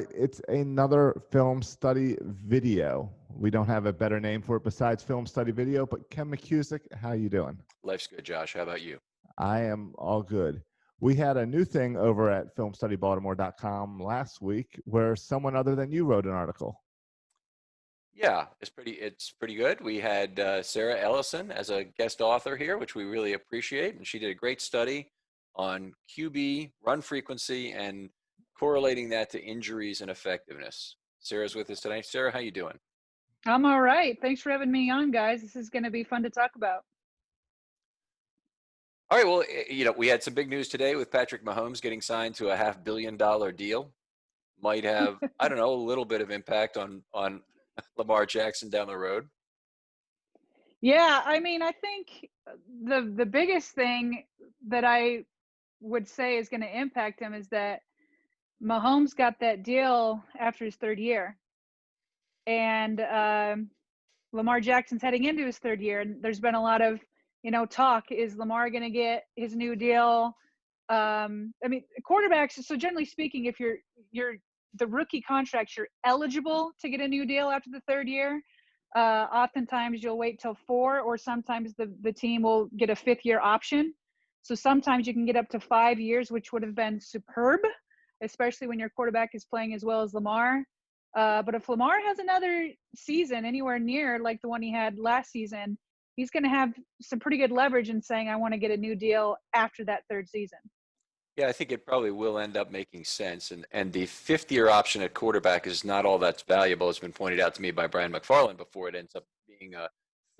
right, it's another film study video. We don't have a better name for it besides film study video, but Ken McCusick, how you doing? Life's good, Josh. How about you? I am all good. We had a new thing over at filmstudybaltimore.com last week where someone other than you wrote an article. Yeah, it's pretty good. We had Sarah Ellison as a guest author here, which we really appreciate, and she did a great study on QB run frequency and correlating that to injuries and effectiveness. Sarah's with us tonight. Sarah, how you doing? I'm all right. Thanks for having me on, guys. This is going to be fun to talk about. All right. Well, we had some big news today with Patrick Mahomes getting signed to a $500 million deal. Might have, I don't know, a little bit of impact on Lamar Jackson down the road. Yeah, I mean, I think the biggest thing that I would say is going to impact him is that Mahomes got that deal after his third year, and Lamar Jackson's heading into his third year, and there's been a lot of talk. Is Lamar going to get his new deal? I mean, quarterbacks. So generally speaking, if you're the rookie contracts, you're eligible to get a new deal after the third year. Oftentimes you'll wait till 4, or sometimes the team will get a 5th year option. So sometimes you can get up to 5 years, which would have been superb, especially when your quarterback is playing as well as Lamar. But if Lamar has another season anywhere near like the one he had last season, he's going to have some pretty good leverage in saying, I want to get a new deal after that third season. Yeah, I think it probably will end up making sense. And the 5th year option at quarterback is not all that's valuable. It's been pointed out to me by Brian McFarland before. It ends up being a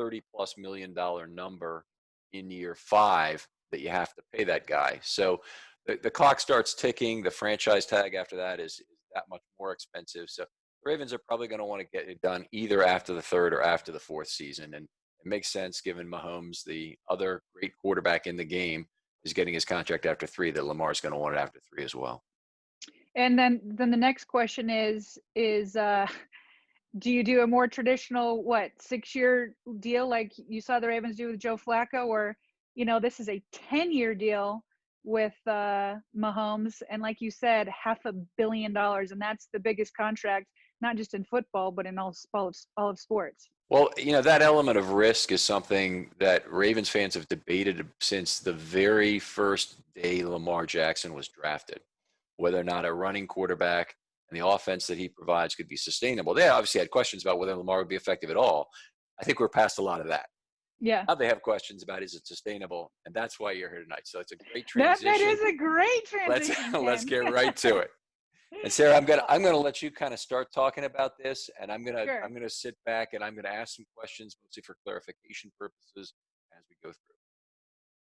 $30+ million number in year 5 that you have to pay that guy. So the clock starts ticking. The franchise tag after that is that much more expensive. So the Ravens are probably going to want to get it done either after the 3rd or after the 4th season. And it makes sense given Mahomes, the other great quarterback in the game, is getting his contract after 3, that Lamar's going to want it after 3 as well. And then the next question is do you do a more traditional 6-year deal like you saw the Ravens do with Joe Flacco, or this is a 10-year deal with Mahomes, and like you said, $500 million, and that's the biggest contract not just in football but in all of sports. Well, that element of risk is something that Ravens fans have debated since the very first day Lamar Jackson was drafted, whether or not a running quarterback and the offense that he provides could be sustainable. They obviously had questions about whether Lamar would be effective at all. I think we're past a lot of that. Yeah. Now they have questions about, is it sustainable? And that's why you're here tonight. So it's a great transition. That is a great transition. Let's get right to it. And Sarah, I'm gonna let you kind of start talking about this, and I'm gonna sit back and I'm gonna ask some questions, mostly for clarification purposes, as we go through.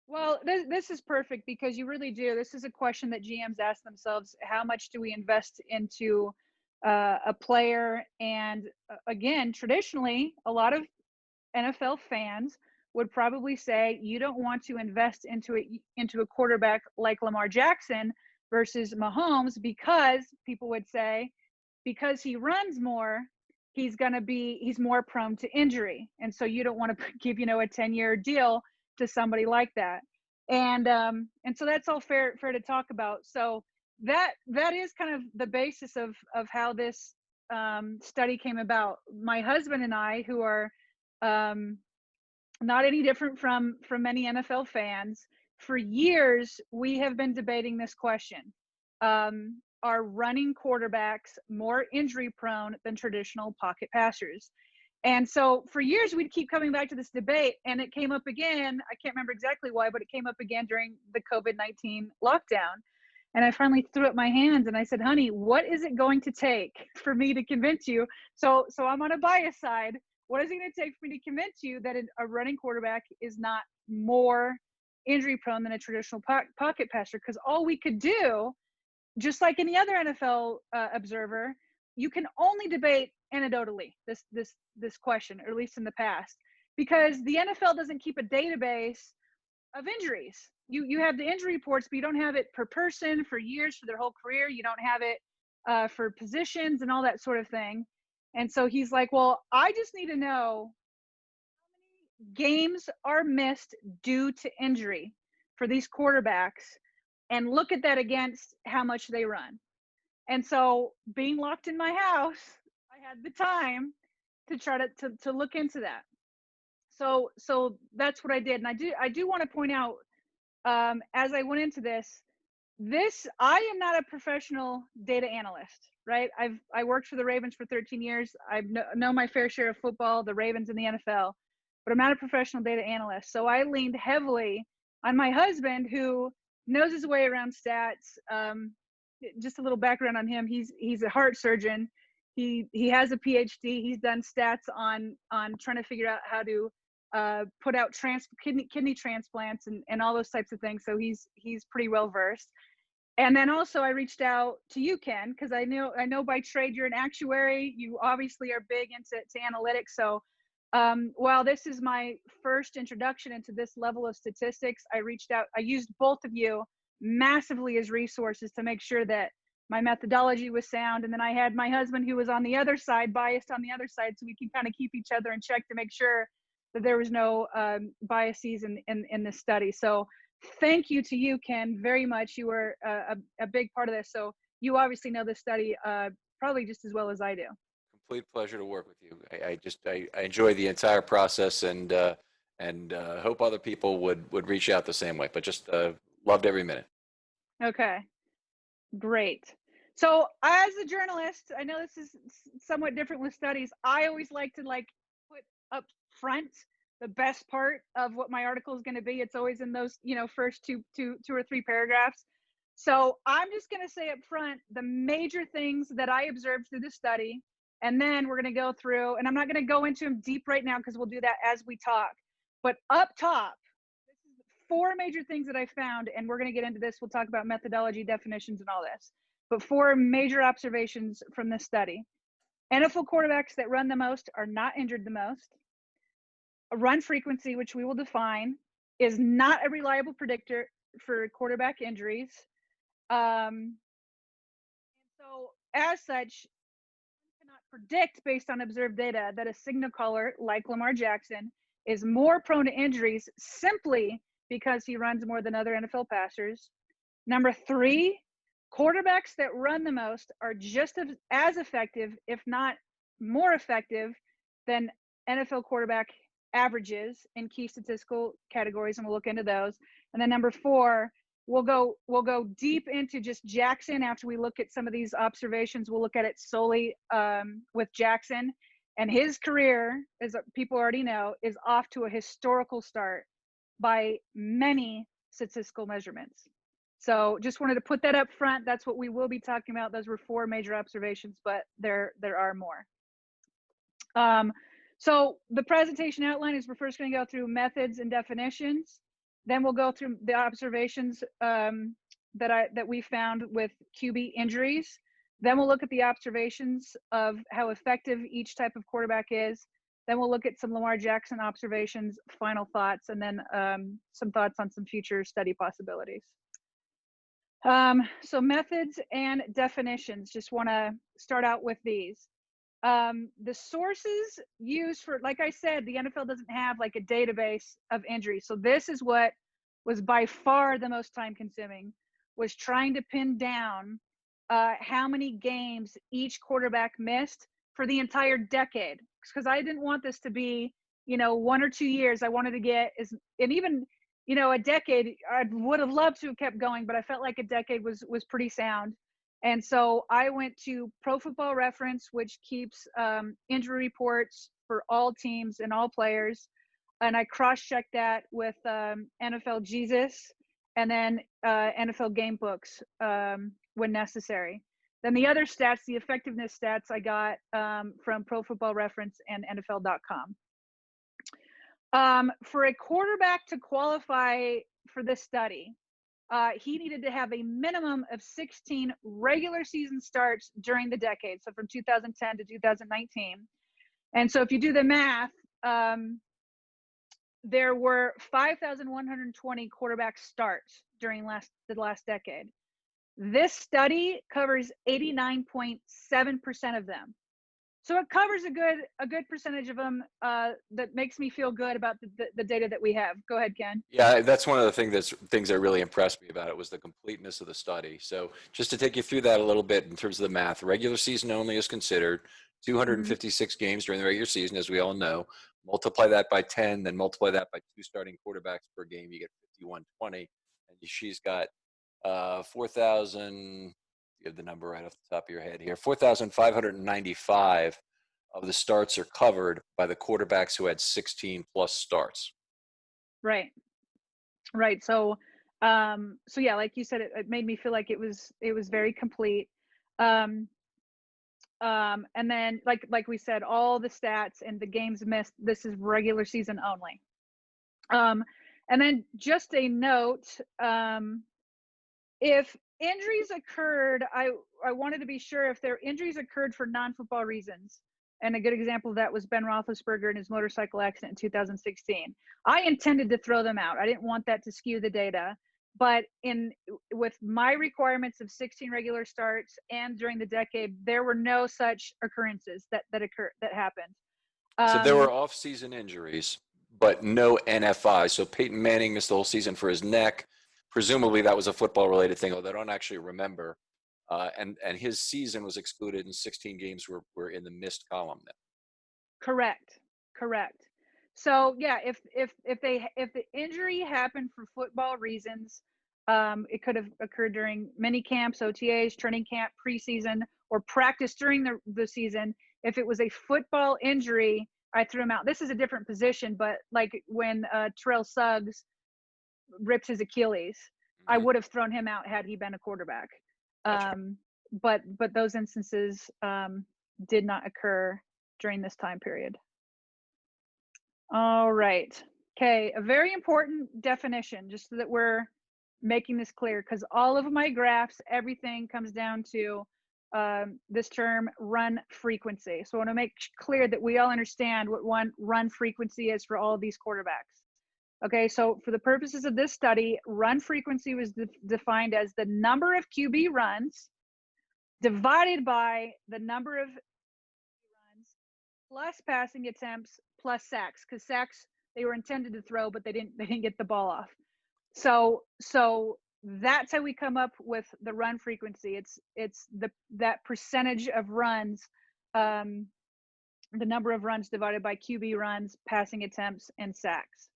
Well, this is perfect because you really do. This is a question that GMs ask themselves: how much do we invest into a player? And again, traditionally, a lot of NFL fans would probably say you don't want to invest into a quarterback like Lamar Jackson versus Mahomes, because people would say, because he runs more, he's more prone to injury. And so you don't want to give, a 10-year deal to somebody like that. And so that's all fair to talk about. So that is kind of the basis of how this study came about. My husband and I, who are not any different from many NFL fans, for years we have been debating this question: are running quarterbacks more injury prone than traditional pocket passers? And so for years we'd keep coming back to this debate, and it came up again. I can't remember exactly why, but it came up again during the COVID-19 lockdown. And I finally threw up my hands and I said, honey, what is it going to take for me to convince you? So I'm on a bias side. What is it going to take for me to convince you that a running quarterback is not more injury prone than a traditional pocket passer? Because all we could do, just like any other NFL observer, you can only debate anecdotally this question, or at least in the past, because the NFL doesn't keep a database of injuries. You have the injury reports, but you don't have it per person for years, for their whole career. You don't have it for positions and all that sort of thing. And so he's like, well, I just need to know how many games are missed due to injury for these quarterbacks, and look at that against how much they run. And so being locked in my house, I had the time to try to look into that. So that's what I did. And I do want to point out, as I went into this, I am not a professional data analyst, right? I worked for the Ravens for 13 years. I know my fair share of football, the Ravens and the NFL, but I'm not a professional data analyst. So I leaned heavily on my husband, who knows his way around stats. Just a little background on him: he's a heart surgeon. He has a PhD. He's done stats on trying to figure out how to put out kidney transplants and all those types of things. So he's pretty well versed. And then also I reached out to you, Ken, because I know by trade you're an actuary. You obviously are big into analytics. So while this is my first introduction into this level of statistics, I reached out. I used both of you massively as resources to make sure that my methodology was sound. And then I had my husband, who was on the other side, biased on the other side, so we can kind of keep each other in check to make sure that there was no biases in this study. So thank you to you, Ken, very much. You were a big part of this. So you obviously know this study probably just as well as I do. Complete pleasure to work with you. I enjoy the entire process, and hope other people would reach out the same way. But just loved every minute. Okay, great. So as a journalist, I know this is somewhat different with studies. I always like to put up front the best part of what my article is going to be. It's always in those, first two or three paragraphs. So I'm just going to say up front the major things that I observed through the study, and then we're going to go through, and I'm not going to go into them deep right now because we'll do that as we talk. But up top, this is 4 major things that I found, and we're going to get into this. We'll talk about methodology, definitions, and all this. But 4 major observations from this study. NFL quarterbacks that run the most are not injured the most. A run frequency, which we will define, is not a reliable predictor for quarterback injuries. And so as such, you cannot predict based on observed data that a signal caller like Lamar Jackson is more prone to injuries simply because he runs more than other NFL passers. Number 3, quarterbacks that run the most are just as effective, if not more effective, than NFL quarterback averages in key statistical categories, and we'll look into those. And then number 4, we'll go deep into just Jackson after we look at some of these observations. We'll look at it solely with Jackson, and his career, as people already know, is off to a historical start by many statistical measurements. So just wanted to put that up front. That's what we will be talking about. Those were 4 major observations, but there are more. So the presentation outline is we're first going to go through methods and definitions. Then we'll go through the observations that we found with QB injuries. Then we'll look at the observations of how effective each type of quarterback is. Then we'll look at some Lamar Jackson observations, final thoughts, and then some thoughts on some future study possibilities. So methods and definitions, just want to start out with these. The sources used for, like I said, the NFL doesn't have like a database of injuries. So this is what was by far the most time consuming, was trying to pin down how many games each quarterback missed for the entire decade. Because I didn't want this to be, 1 or 2 years. I wanted to get and even, a decade, I would have loved to have kept going, but I felt like a decade was pretty sound. And so I went to Pro Football Reference, which keeps injury reports for all teams and all players. And I cross-checked that with NFL Jesus and then NFL game books when necessary. Then the other stats, the effectiveness stats, I got from Pro Football Reference and NFL.com. For a quarterback to qualify for this study, he needed to have a minimum of 16 regular season starts during the decade, so from 2010 to 2019. And so if you do the math, there were 5,120 quarterback starts during the last decade. This study covers 89.7% of them. So it covers a good percentage of them. That makes me feel good about the data that we have. Go ahead, Ken. Yeah, that's one of the things that really impressed me about it was the completeness of the study. So just to take you through that a little bit in terms of the math, regular season only is considered Mm-hmm. 256 games during the regular season, as we all know. Multiply that by 10, then multiply that by 2 starting quarterbacks per game, you get 5120. And she's got 4,000, you have the number right off the top of your head here, 4,595 of the starts are covered by the quarterbacks who had 16 plus starts. Right. Right. So yeah, like you said, it made me feel like it was very complete. Um, and then like we said, all the stats and the games missed, this is regular season only. And then just a note, if injuries occurred, I wanted to be sure if their injuries occurred for non-football reasons. And a good example of that was Ben Roethlisberger and his motorcycle accident in 2016. I intended to throw them out. I didn't want that to skew the data. But with my requirements of 16 regular starts and during the decade, there were no such occurrences that happened. So there were off-season injuries, but no NFI. So Peyton Manning missed the whole season for his neck. Presumably that was a football-related thing, although I don't actually remember. And his season was excluded, and 16 games were in the missed column then. Correct. So yeah, if the injury happened for football reasons, it could have occurred during mini camps, OTAs, training camp, preseason, or practice during the season. If it was a football injury, I threw him out. This is a different position, but like when Terrell Suggs ripped his Achilles, I would have thrown him out had he been a quarterback. Gotcha. But those instances did not occur during this time period. All right. Okay, a very important definition, just so that we're making this clear, because all of my graphs, everything comes down to this term run frequency. So I want to make clear that we all understand what run frequency is for all of these quarterbacks. Okay, so for the purposes of this study, run frequency was defined as the number of QB runs divided by the number of runs plus passing attempts plus sacks, because sacks they were intended to throw, but they didn't get the ball off. So that's how we come up with the run frequency. It's that percentage of runs, the number of runs divided by QB runs, passing attempts, and sacks.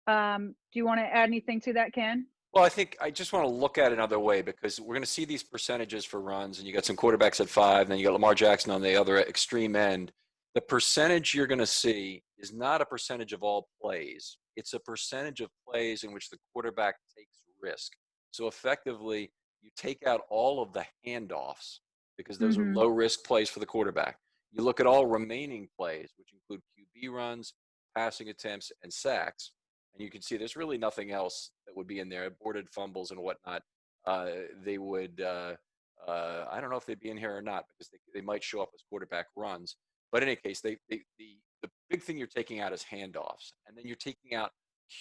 Do you want to add anything to that, Ken? Well, I think I just want to look at it another way, because we're going to see these percentages for runs, and you got some quarterbacks at 5, and then you got Lamar Jackson on the other extreme end. The percentage you're going to see is not a percentage of all plays. It's a percentage of plays in which the quarterback takes risk. So effectively, you take out all of the handoffs, because those are low risk plays for the quarterback. You look at all remaining plays, which include QB runs, passing attempts, and sacks, and you can see there's really nothing else that would be in there. Aborted fumbles and whatnot. They would, I don't know if they'd be in here or not, because they might show up as quarterback runs. But in any case, the big thing you're taking out is handoffs. And then you're taking out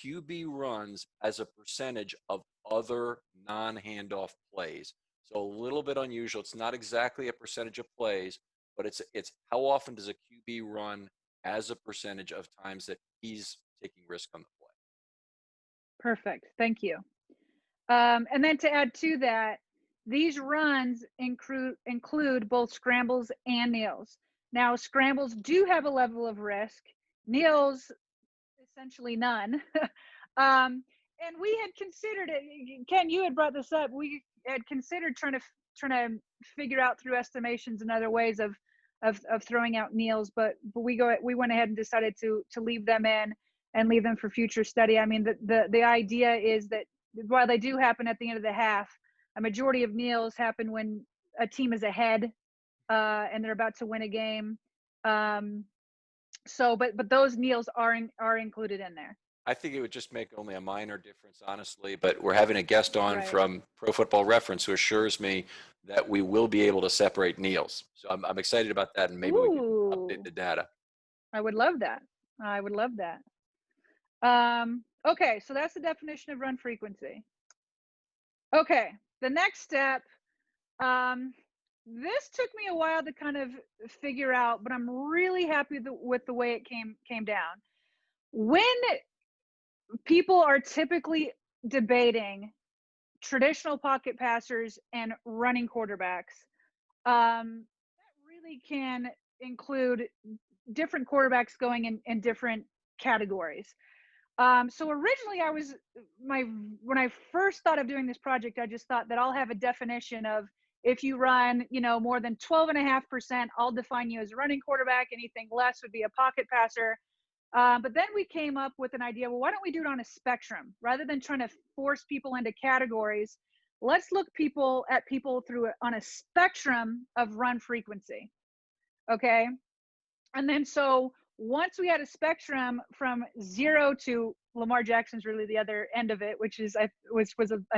QB runs as a percentage of other non-handoff plays. So a little bit unusual. It's not exactly a percentage of plays, but it's how often does a QB run as a percentage of times that he's taking risk on the play. Perfect. Thank you. And then to add to that, these runs include both scrambles and kneels. Now, scrambles do have a level of risk. Kneels, essentially none. And we had considered it. Ken, you had brought this up. We had considered trying to figure out through estimations and other ways of throwing out kneels, but we went ahead and decided to leave them in and leave them for future study. I mean, the idea is that while they do happen at the end of the half, a majority of kneels happen when a team is ahead and they're about to win a game. So, but those kneels are included in there. I think it would just make only a minor difference, honestly. But we're having a guest on from Pro Football Reference who assures me that we will be able to separate kneels. So I'm excited about that, and maybe we can update the data. I would love that. Okay, so that's the definition of run frequency. Okay, the next step, this took me a while to kind of figure out, but I'm really happy with the way it came down. When people are typically debating traditional pocket passers and running quarterbacks, that really can include different quarterbacks going in different categories. So originally when I first thought of doing this project, I just thought that I'll have a definition of, if you run, more than 12.5%, I'll define you as a running quarterback. Anything less would be a pocket passer. But then we came up with an idea. Well, why don't we do it on a spectrum rather than trying to force people into categories? Let's look at people on a spectrum of run frequency. Okay. And then so once we had a spectrum from 0 to Lamar Jackson's really the other end of it, which is I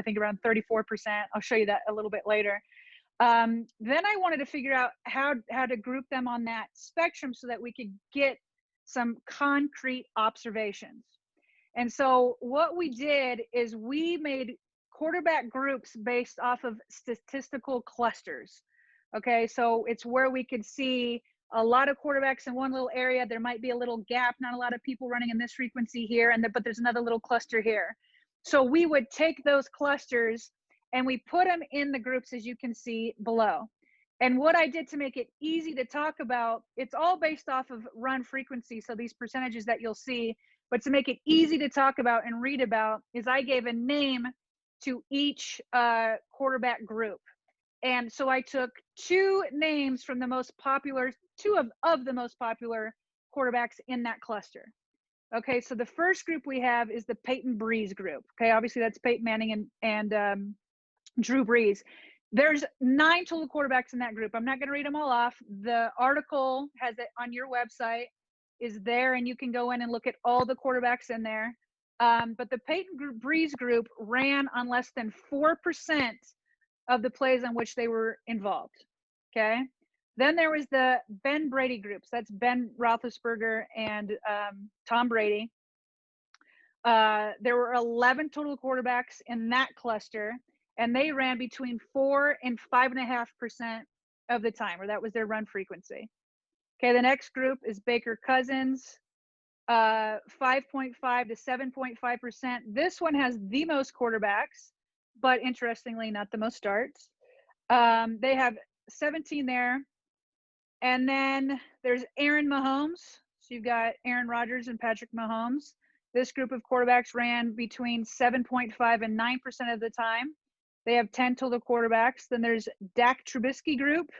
think around 34%. I'll show you that a little bit later. Then I wanted to figure out how to group them on that spectrum so that we could get some concrete observations. And so what we did is we made quarterback groups based off of statistical clusters. Okay, so it's where we could see a lot of quarterbacks in one little area. There might be a little gap, not a lot of people running in this frequency here, but there's another little cluster here. So we would take those clusters and we put them in the groups, as you can see below. And what I did to make it easy to talk about, it's all based off of run frequency, so these percentages that you'll see, but to make it easy to talk about and read about is I gave a name to each quarterback group. And so I took two names from the most popular, two of the most popular quarterbacks in that cluster. Okay, so the first group we have is the Peyton Breeze group. Okay, obviously that's Peyton Manning and Drew Brees. There's 9 total quarterbacks in that group. I'm not going to read them all off. The article has it on your website, is there, and you can go in and look at all the quarterbacks in there. But the Peyton Breeze group ran on less than 4% of the plays on which they were involved. Okay. Then there was the Ben Brady groups. That's Ben Roethlisberger and Tom Brady. There were 11 total quarterbacks in that cluster, and they ran between 4 and 5.5% of the time, or that was their run frequency. Okay, the next group is Baker Cousins, 5.5 to 7.5%. This one has the most quarterbacks, but interestingly, not the most starts. They have 17 there. And then there's Aaron Mahomes. So you've got Aaron Rodgers and Patrick Mahomes. This group of quarterbacks ran between 7.5 and 9% of the time. They have 10 total quarterbacks. Then there's Dak Trubisky group,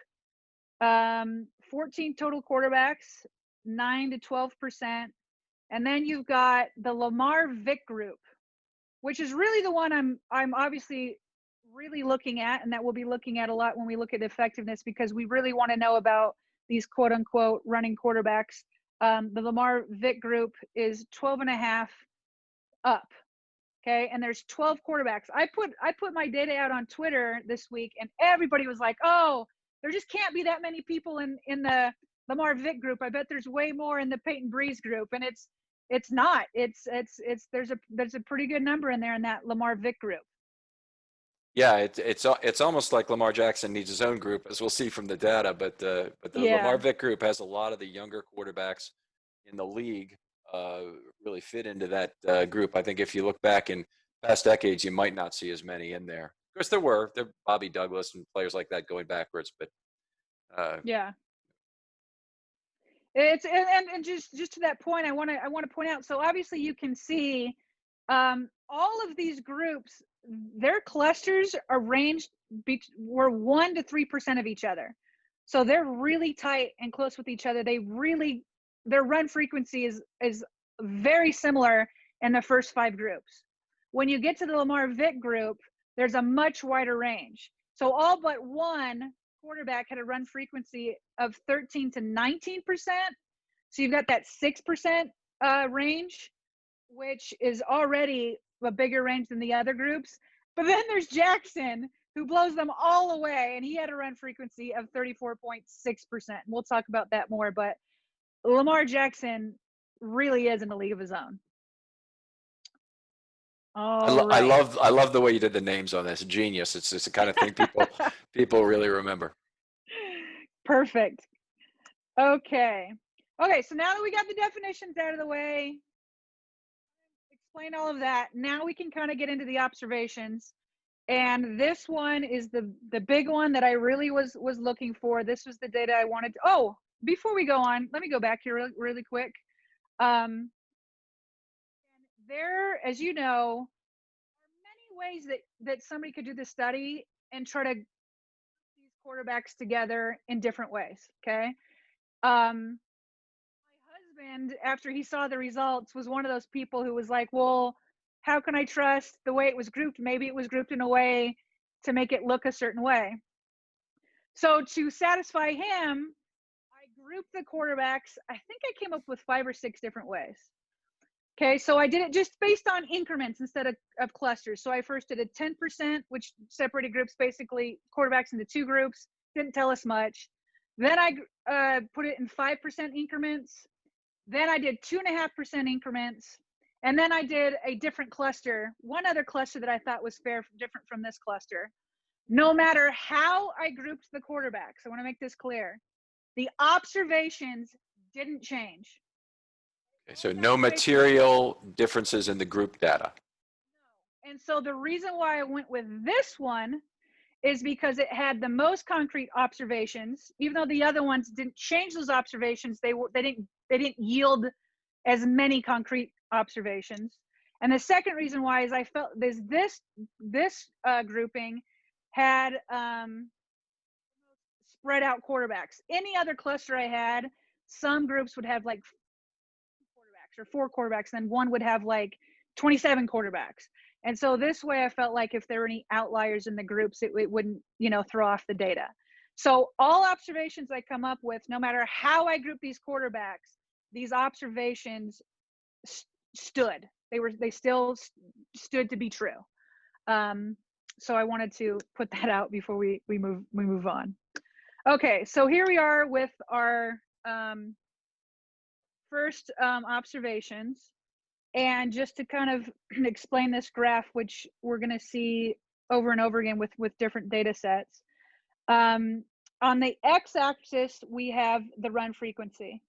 14 total quarterbacks, 9 to 12%. And then you've got the Lamar Vick group, which is really the one I'm obviously really looking at, and that we'll be looking at a lot when we look at effectiveness, because we really want to know about these quote unquote running quarterbacks. The Lamar Vick group is 12.5 up. Okay, and there's 12 quarterbacks. I put my data out on Twitter this week, and everybody was like, "Oh, there just can't be that many people in the Lamar Vick group. I bet there's way more in the Peyton Breeze group." And it's not. There's a pretty good number in there in that Lamar Vick group. Yeah, it's almost like Lamar Jackson needs his own group, as we'll see from the data. But the Yeah. Lamar Vick group has a lot of the younger quarterbacks in the league really fit into that group. I think if you look back in past decades, you might not see as many in there. Of course, there Bobby Douglas and players like that going backwards, but yeah. It's and just to that point, I want to point out. So obviously, you can see all of these groups, their clusters are ranged were 1 to 3% of each other. So they're really tight and close with each other. Their run frequency is very similar in the first 5 groups. When you get to the Lamar Vick group, there's a much wider range. So all but one quarterback had a run frequency of 13 to 19%. So you've got that 6% range, which is already a bigger range than the other groups. But then there's Jackson, who blows them all away, and he had a run frequency of 34.6%. We'll talk about that more, but Lamar Jackson really is in a league of his own. I love the way you did the names on this. Genius. It's the kind of thing people really remember. Perfect. Okay. Okay, so now that we got the definitions out of the way, explain all of that, now we can kind of get into the observations. And this one is the big one that I really was looking for. This was the data I wanted to, oh, before we go on, let me go back here really quick. There, as you know, are many ways that somebody could do the study and try to these quarterbacks together in different ways. Okay. My husband, after he saw the results, was one of those people who was like, well, how can I trust the way it was grouped? Maybe it was grouped in a way to make it look a certain way. So to satisfy him, I grouped the quarterbacks. I think I came up with 5 or 6 different ways. Okay, so I did it just based on increments instead of clusters. So I first did a 10%, which separated groups, basically quarterbacks into 2 groups. Didn't tell us much. Then I put it in 5% increments. Then I did 2.5% increments. And then I did a different cluster, one other cluster that I thought was different from this cluster. No matter how I grouped the quarterbacks, I want to make this clear, the observations didn't change. Okay, so no material differences in the group data. And so the reason why I went with this one is because it had the most concrete observations. Even though the other ones didn't change those observations, they didn't yield as many concrete observations. And the second reason why is I felt this grouping had spread out quarterbacks. Any other cluster I had, some groups would have like quarterbacks or 4 quarterbacks, and then one would have like 27 quarterbacks. And so this way I felt like if there were any outliers in the groups, it wouldn't, throw off the data. So all observations I come up with, no matter how I group these quarterbacks, these observations stood. They still stood to be true. So I wanted to put that out before we move on. Okay, so here we are with our first observations. And just to kind of explain this graph, which we're going to see over and over again with different data sets. On the x-axis, we have the run frequency.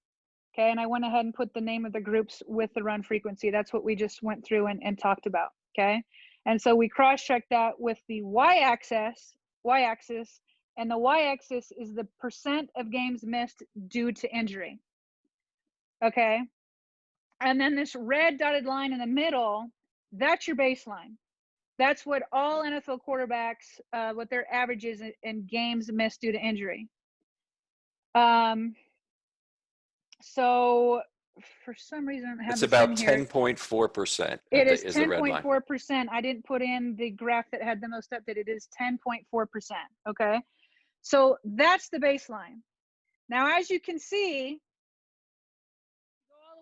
Okay, and I went ahead and put the name of the groups with the run frequency. That's what we just went through and talked about. Okay, and so we cross-checked that with the y-axis, and the y-axis is the percent of games missed due to injury. Okay. And then this red dotted line in the middle, that's your baseline. That's what all NFL quarterbacks, what their average is in games missed due to injury. So for some reason, I have it's this about in here. 10.4%. It is 10.4%. I didn't put in the graph that had the most updated. It is 10.4%. Okay. So that's the baseline. Now, as you can see,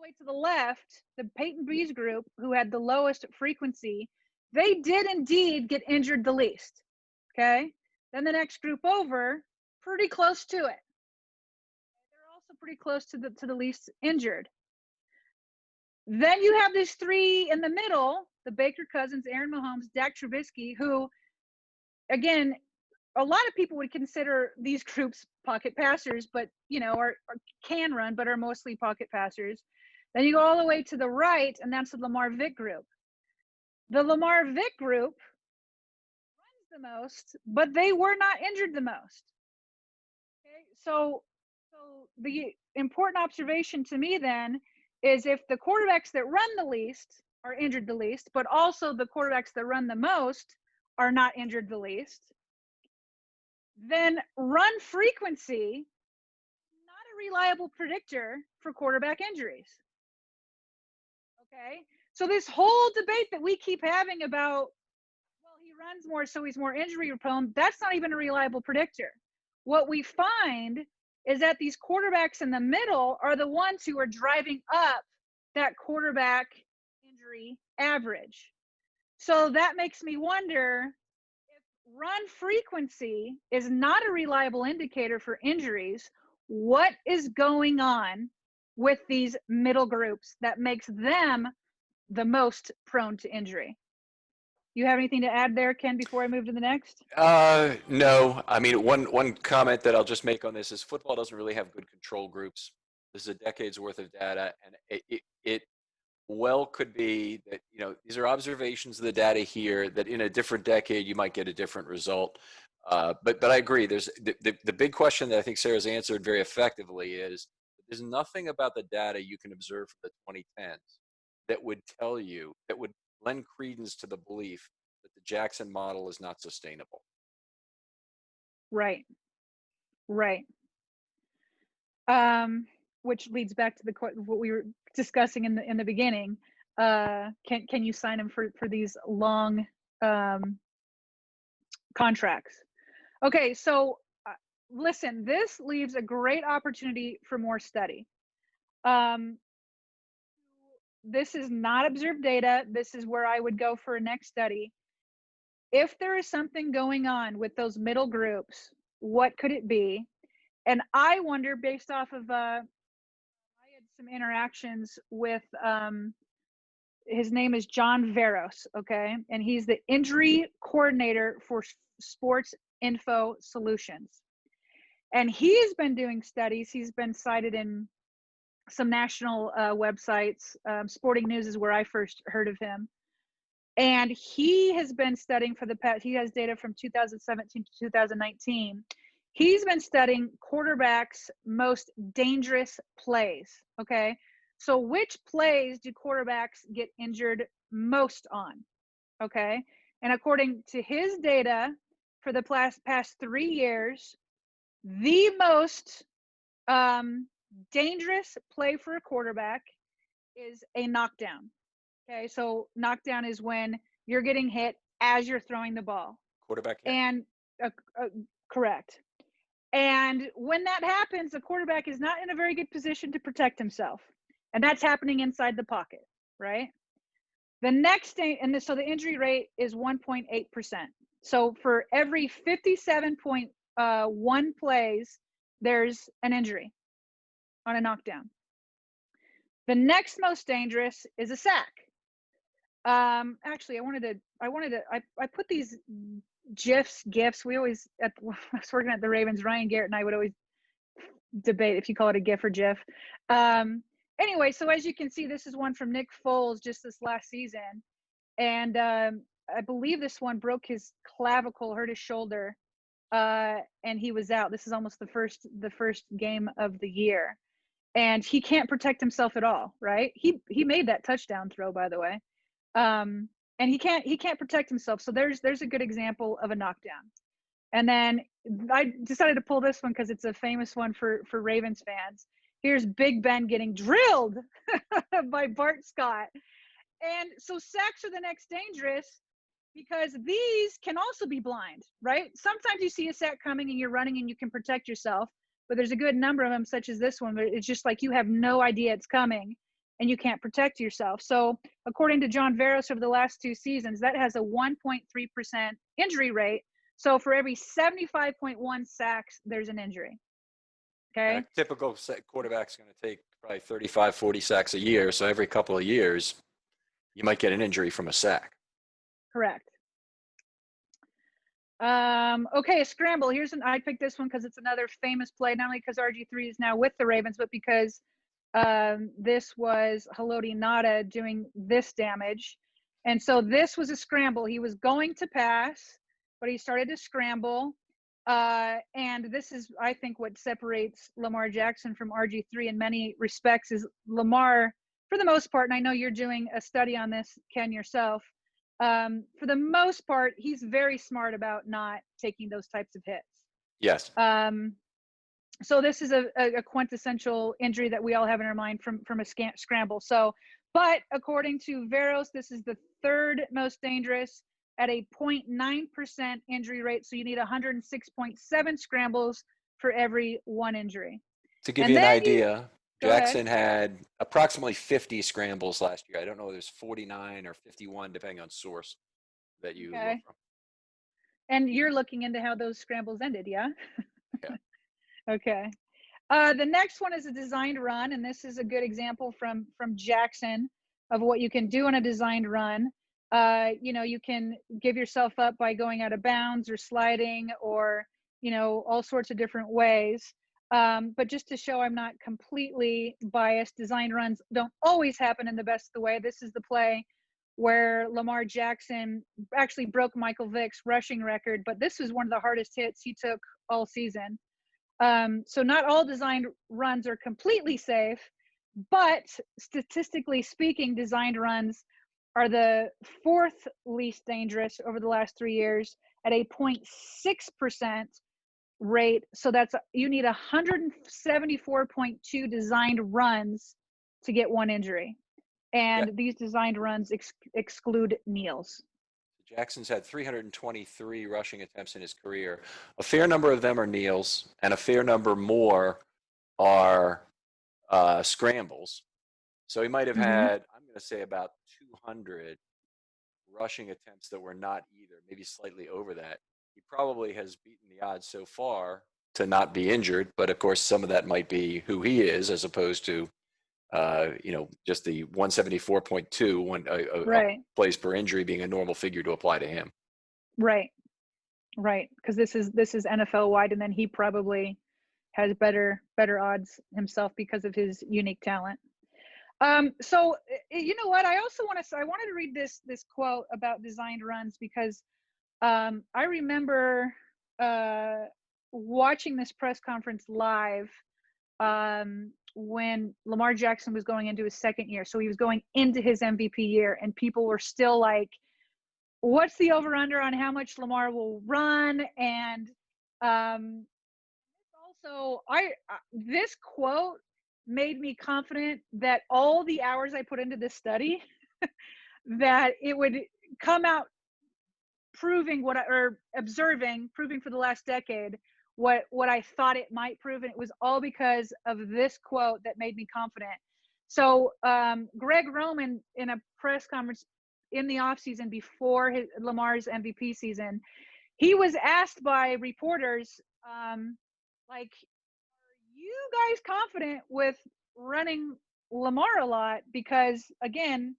way to the left, the Peyton Breeze group, who had the lowest frequency, they did indeed get injured the least. Okay. Then the next group over, pretty close to it. They're also pretty close to the least injured. Then you have these 3 in the middle, the Baker Cousins, Aaron Mahomes, Dak Trubisky, who, again, a lot of people would consider these groups pocket passers, but are can run, but are mostly pocket passers. Then you go all the way to the right, and that's the Lamar Vick group. The Lamar Vick group runs the most, but they were not injured the most. Okay, so the important observation to me then is if the quarterbacks that run the least are injured the least, but also the quarterbacks that run the most are not injured the least, then run frequency is not a reliable predictor for quarterback injuries. Okay, so this whole debate that we keep having about, well, he runs more, so he's more injury prone, that's not even a reliable predictor. What we find is that these quarterbacks in the middle are the ones who are driving up that quarterback injury average. So that makes me wonder, if run frequency is not a reliable indicator for injuries, what is going on with these middle groups that makes them the most prone to injury? You have anything to add there, Ken, before I move to the next? No. I mean, one comment that I'll just make on this is football doesn't really have good control groups. This is a decade's worth of data, and it well could be that, these are observations of the data here that in a different decade you might get a different result. But I agree. There's the big question that I think Sarah's answered very effectively is there's nothing about the data you can observe from the 2010s that would lend credence to the belief that the Jackson model is not sustainable. Right. Which leads back to what we were discussing in the beginning. Can you sign them for these long contracts? Okay, so listen, this leaves a great opportunity for more study. This is not observed data. This is where I would go for a next study. If there is something going on with those middle groups, what could it be? And I wonder, based off of I had some interactions with his name is John Veros, okay, and he's the injury coordinator for Sports Info Solutions, and he's been doing studies. He's been cited in some national websites. Sporting News is where I first heard of him, and he has been studying for the past. He has data from 2017 to 2019. He's been studying quarterbacks' most dangerous plays, okay? So which plays do quarterbacks get injured most on, okay? And according to his data for the past 3 years, the most dangerous play for a quarterback is a knockdown, okay? So knockdown is when you're getting hit as you're throwing the ball. Quarterback hit. And correct. And when that happens, the quarterback is not in a very good position to protect himself. And that's happening inside the pocket, right? The next thing, so the injury rate is 1.8%. So for every 57.1 plays, there's an injury on a knockdown. The next most dangerous is a sack. Actually, I put these GIFs. We always, I was working at the Ravens, Ryan Garrett and I would always debate if you call it a GIF or GIF. Anyway, so as you can see, this is one from Nick Foles just this last season. And I believe this one broke his clavicle, hurt his shoulder, and he was out. This is almost the first game of the year. And he can't protect himself at all, right? He made that touchdown throw, by the way. And he can't protect himself. So there's a good example of a knockdown. And then I decided to pull this one because it's a famous one for Ravens fans. Here's Big Ben getting drilled by Bart Scott. And so sacks are the next dangerous because these can also be blind, right? Sometimes you see a sack coming and you're running and you can protect yourself, but there's a good number of them, such as this one, but it's just like you have no idea it's coming and you can't protect yourself. So according to John Veros, over the last 2 seasons, that has a 1.3% injury rate. So for every 75.1 sacks, there's an injury. Okay. A typical quarterback's going to take probably 35, 40 sacks a year. So every couple of years, you might get an injury from a sack. Correct. Okay, a scramble. I picked this one because it's another famous play, not only because RG3 is now with the Ravens, but because this was Haloti Ngata doing this damage. And so this was a scramble. He was going to pass, but he started to scramble. And this is, I think, what separates Lamar Jackson from RG3 in many respects is Lamar, for the most part, and I know you're doing a study on this, Ken, yourself, for the most part, he's very smart about not taking those types of hits. Yes. So this is a quintessential injury that we all have in our mind from a scramble. So, but according to Veros, this is the third most dangerous at a 0.9% injury rate. So you need 106.7 scrambles for every 1 injury. To give you an idea, Jackson had approximately 50 scrambles last year. I don't know if there's 49 or 51, depending on source that you look from. And you're looking into how those scrambles ended, yeah? Yeah. Okay. The next one is a designed run, and this is a good example from Jackson of what you can do on a designed run. You can give yourself up by going out of bounds or sliding or, all sorts of different ways. But just to show I'm not completely biased, designed runs don't always happen in the best of the way. This is the play where Lamar Jackson actually broke Michael Vick's rushing record, but this was one of the hardest hits he took all season. So not all designed runs are completely safe, but statistically speaking, designed runs are the fourth least dangerous over the last 3 years at a 0.6% rate. So you need 174.2 designed runs to get one injury. And these designed runs exclude kneels. Jackson's had 323 rushing attempts in his career. A fair number of them are kneels, and a fair number more are scrambles. So he might have had, I'm going to say, about 200 rushing attempts that were not either, maybe slightly over that. He probably has beaten the odds so far to not be injured, but of course some of that might be who he is as opposed to just the 174.2 plays per injury being a normal figure to apply to him. Right. Because this is NFL wide, and then he probably has better odds himself because of his unique talent. So you know what? I wanted to read this quote about designed runs because I remember watching this press conference live when Lamar Jackson was going into his second year. So he was going into his MVP year, and people were still like, what's the over under on how much Lamar will run? And also this quote made me confident that all the hours I put into this study that it would come out proving proving for the last decade what I thought it might prove. And it was all because of this quote that made me confident. So Greg Roman, in a press conference in the offseason before Lamar's MVP season, he was asked by reporters, are you guys confident with running Lamar a lot? Because again,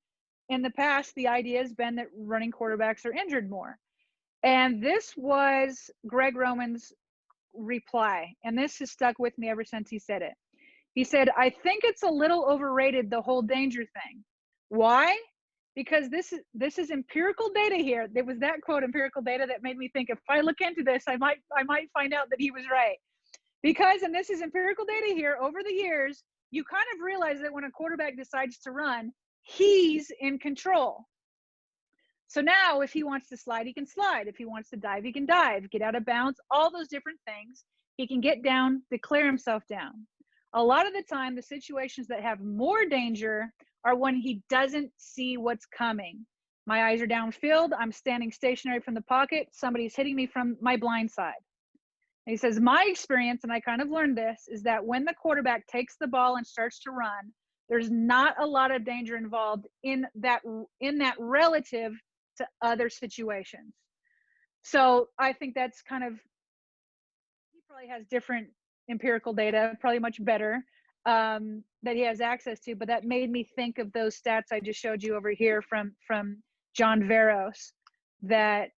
in the past, the idea has been that running quarterbacks are injured more. And this was Greg Roman's reply. And this has stuck with me ever since he said it. He said, I think it's a little overrated, the whole danger thing. Why? Because this is empirical data here. There was that quote, empirical data, that made me think if I look into this, I might find out that he was right. Because, and this is empirical data here, over the years, you kind of realize that when a quarterback decides to run, he's in control. So now if he wants to slide, he can slide. If he wants to dive, he can dive, get out of bounds, all those different things. He can get down, declare himself down. A lot of the time, the situations that have more danger are when he doesn't see what's coming. My eyes are downfield. I'm standing stationary from the pocket. Somebody's hitting me from my blind side. And he says, my experience, and I kind of learned this, is that when the quarterback takes the ball and starts to run, there's not a lot of danger involved in that relative to other situations. So I think that's kind of, he probably has different empirical data, probably much better, that he has access to, but that made me think of those stats I just showed you over here from John Veros, that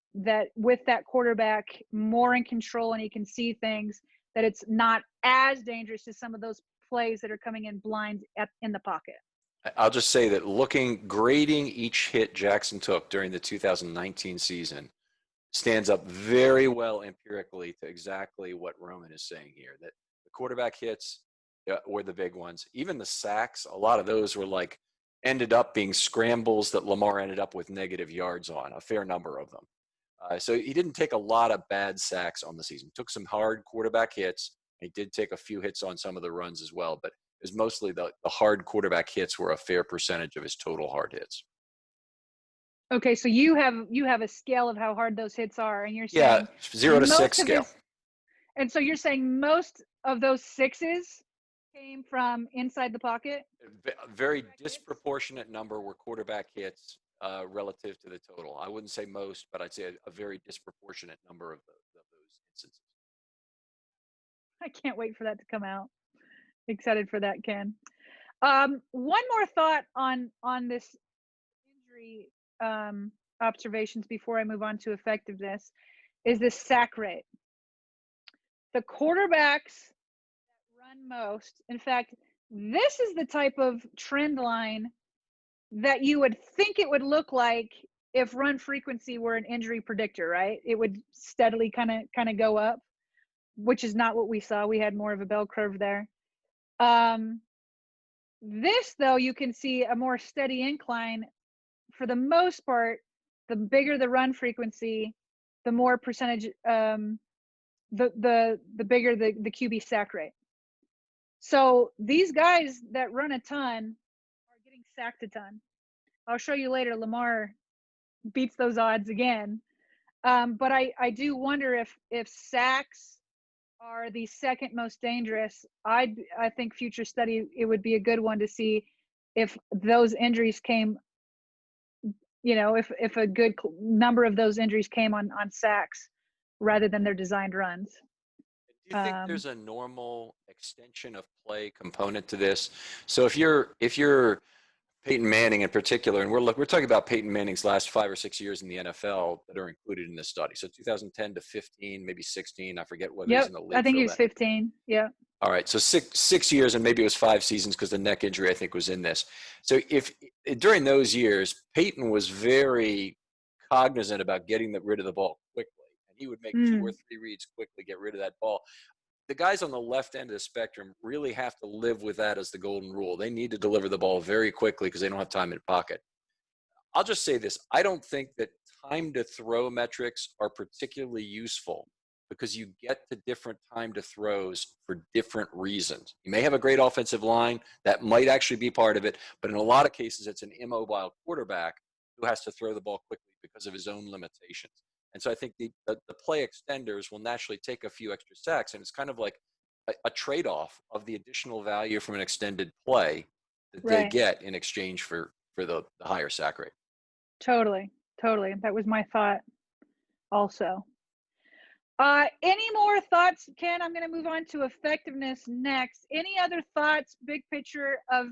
with that quarterback more in control and he can see things, that it's not as dangerous as some of those plays that are coming in blind in the pocket. I'll just say that grading each hit Jackson took during the 2019 season stands up very well empirically to exactly what Roman is saying here, that the quarterback hits were the big ones. Even the sacks, a lot of those were ended up being scrambles that Lamar ended up with negative yards on, a fair number of them. So he didn't take a lot of bad sacks on the season. Took some hard quarterback hits. He did take a few hits on some of the runs as well, but it was mostly the hard quarterback hits were a fair percentage of his total hard hits. Okay, so you have a scale of how hard those hits are, and you're saying 0 to 6 scale. And so you're saying most of those sixes came from inside the pocket? A very disproportionate number were quarterback hits relative to the total. I wouldn't say most, but I'd say a very disproportionate number of those instances. I can't wait for that to come out. Excited for that, Ken. One more thought on this injury observations before I move on to effectiveness is the sack rate. The quarterbacks that run most, in fact, this is the type of trend line that you would think it would look like if run frequency were an injury predictor, right? It would steadily kind of go up, which is not what we saw. We had more of a bell curve there. This, though, you can see a more steady incline. For the most part, the bigger the run frequency, the more percentage, the bigger the QB sack rate. So these guys that run a ton are getting sacked a ton. I'll show you later. Lamar beats those odds again. But I do wonder if sacks are the second most dangerous. I think future study, it would be a good one to see if those injuries came, if a good number of those injuries came on sacks rather than their designed runs. Do you think there's a normal extension of play component to this? So if you're Peyton Manning in particular, and we're talking about Peyton Manning's last 5 or 6 years in the NFL that are included in this study. So 2010 to 15, maybe 16. I forget whether he's in the league. I think he was 15. Yeah. All right, so six years, and maybe it was 5 seasons because the neck injury I think was in this. So if during those years, Peyton was very cognizant about getting rid of the ball quickly, and he would make 2 or 3 reads quickly, get rid of that ball. The guys on the left end of the spectrum really have to live with that as the golden rule. They need to deliver the ball very quickly because they don't have time in the pocket. I'll just say this. I don't think that time to throw metrics are particularly useful because you get to different time to throws for different reasons. You may have a great offensive line. That might actually be part of it. But in a lot of cases, it's an immobile quarterback who has to throw the ball quickly because of his own limitations. And so I think the play extenders will naturally take a few extra sacks. And it's kind of like a trade-off of the additional value from an extended play that they get in exchange for the higher sack rate. Totally. That was my thought also. Any more thoughts, Ken? I'm going to move on to effectiveness next. Any other thoughts, big picture of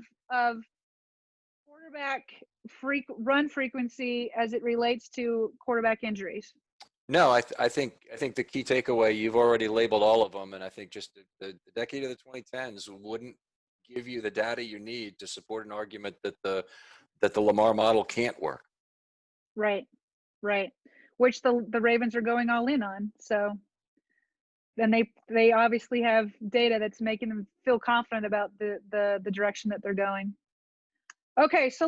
quarterback run frequency as it relates to quarterback injuries? No, I think the key takeaway, you've already labeled all of them, and I think just the decade of the 2010s wouldn't give you the data you need to support an argument that the Lamar model can't work. Right. Which the Ravens are going all in on. So then they obviously have data that's making them feel confident about the direction that they're going. Okay, so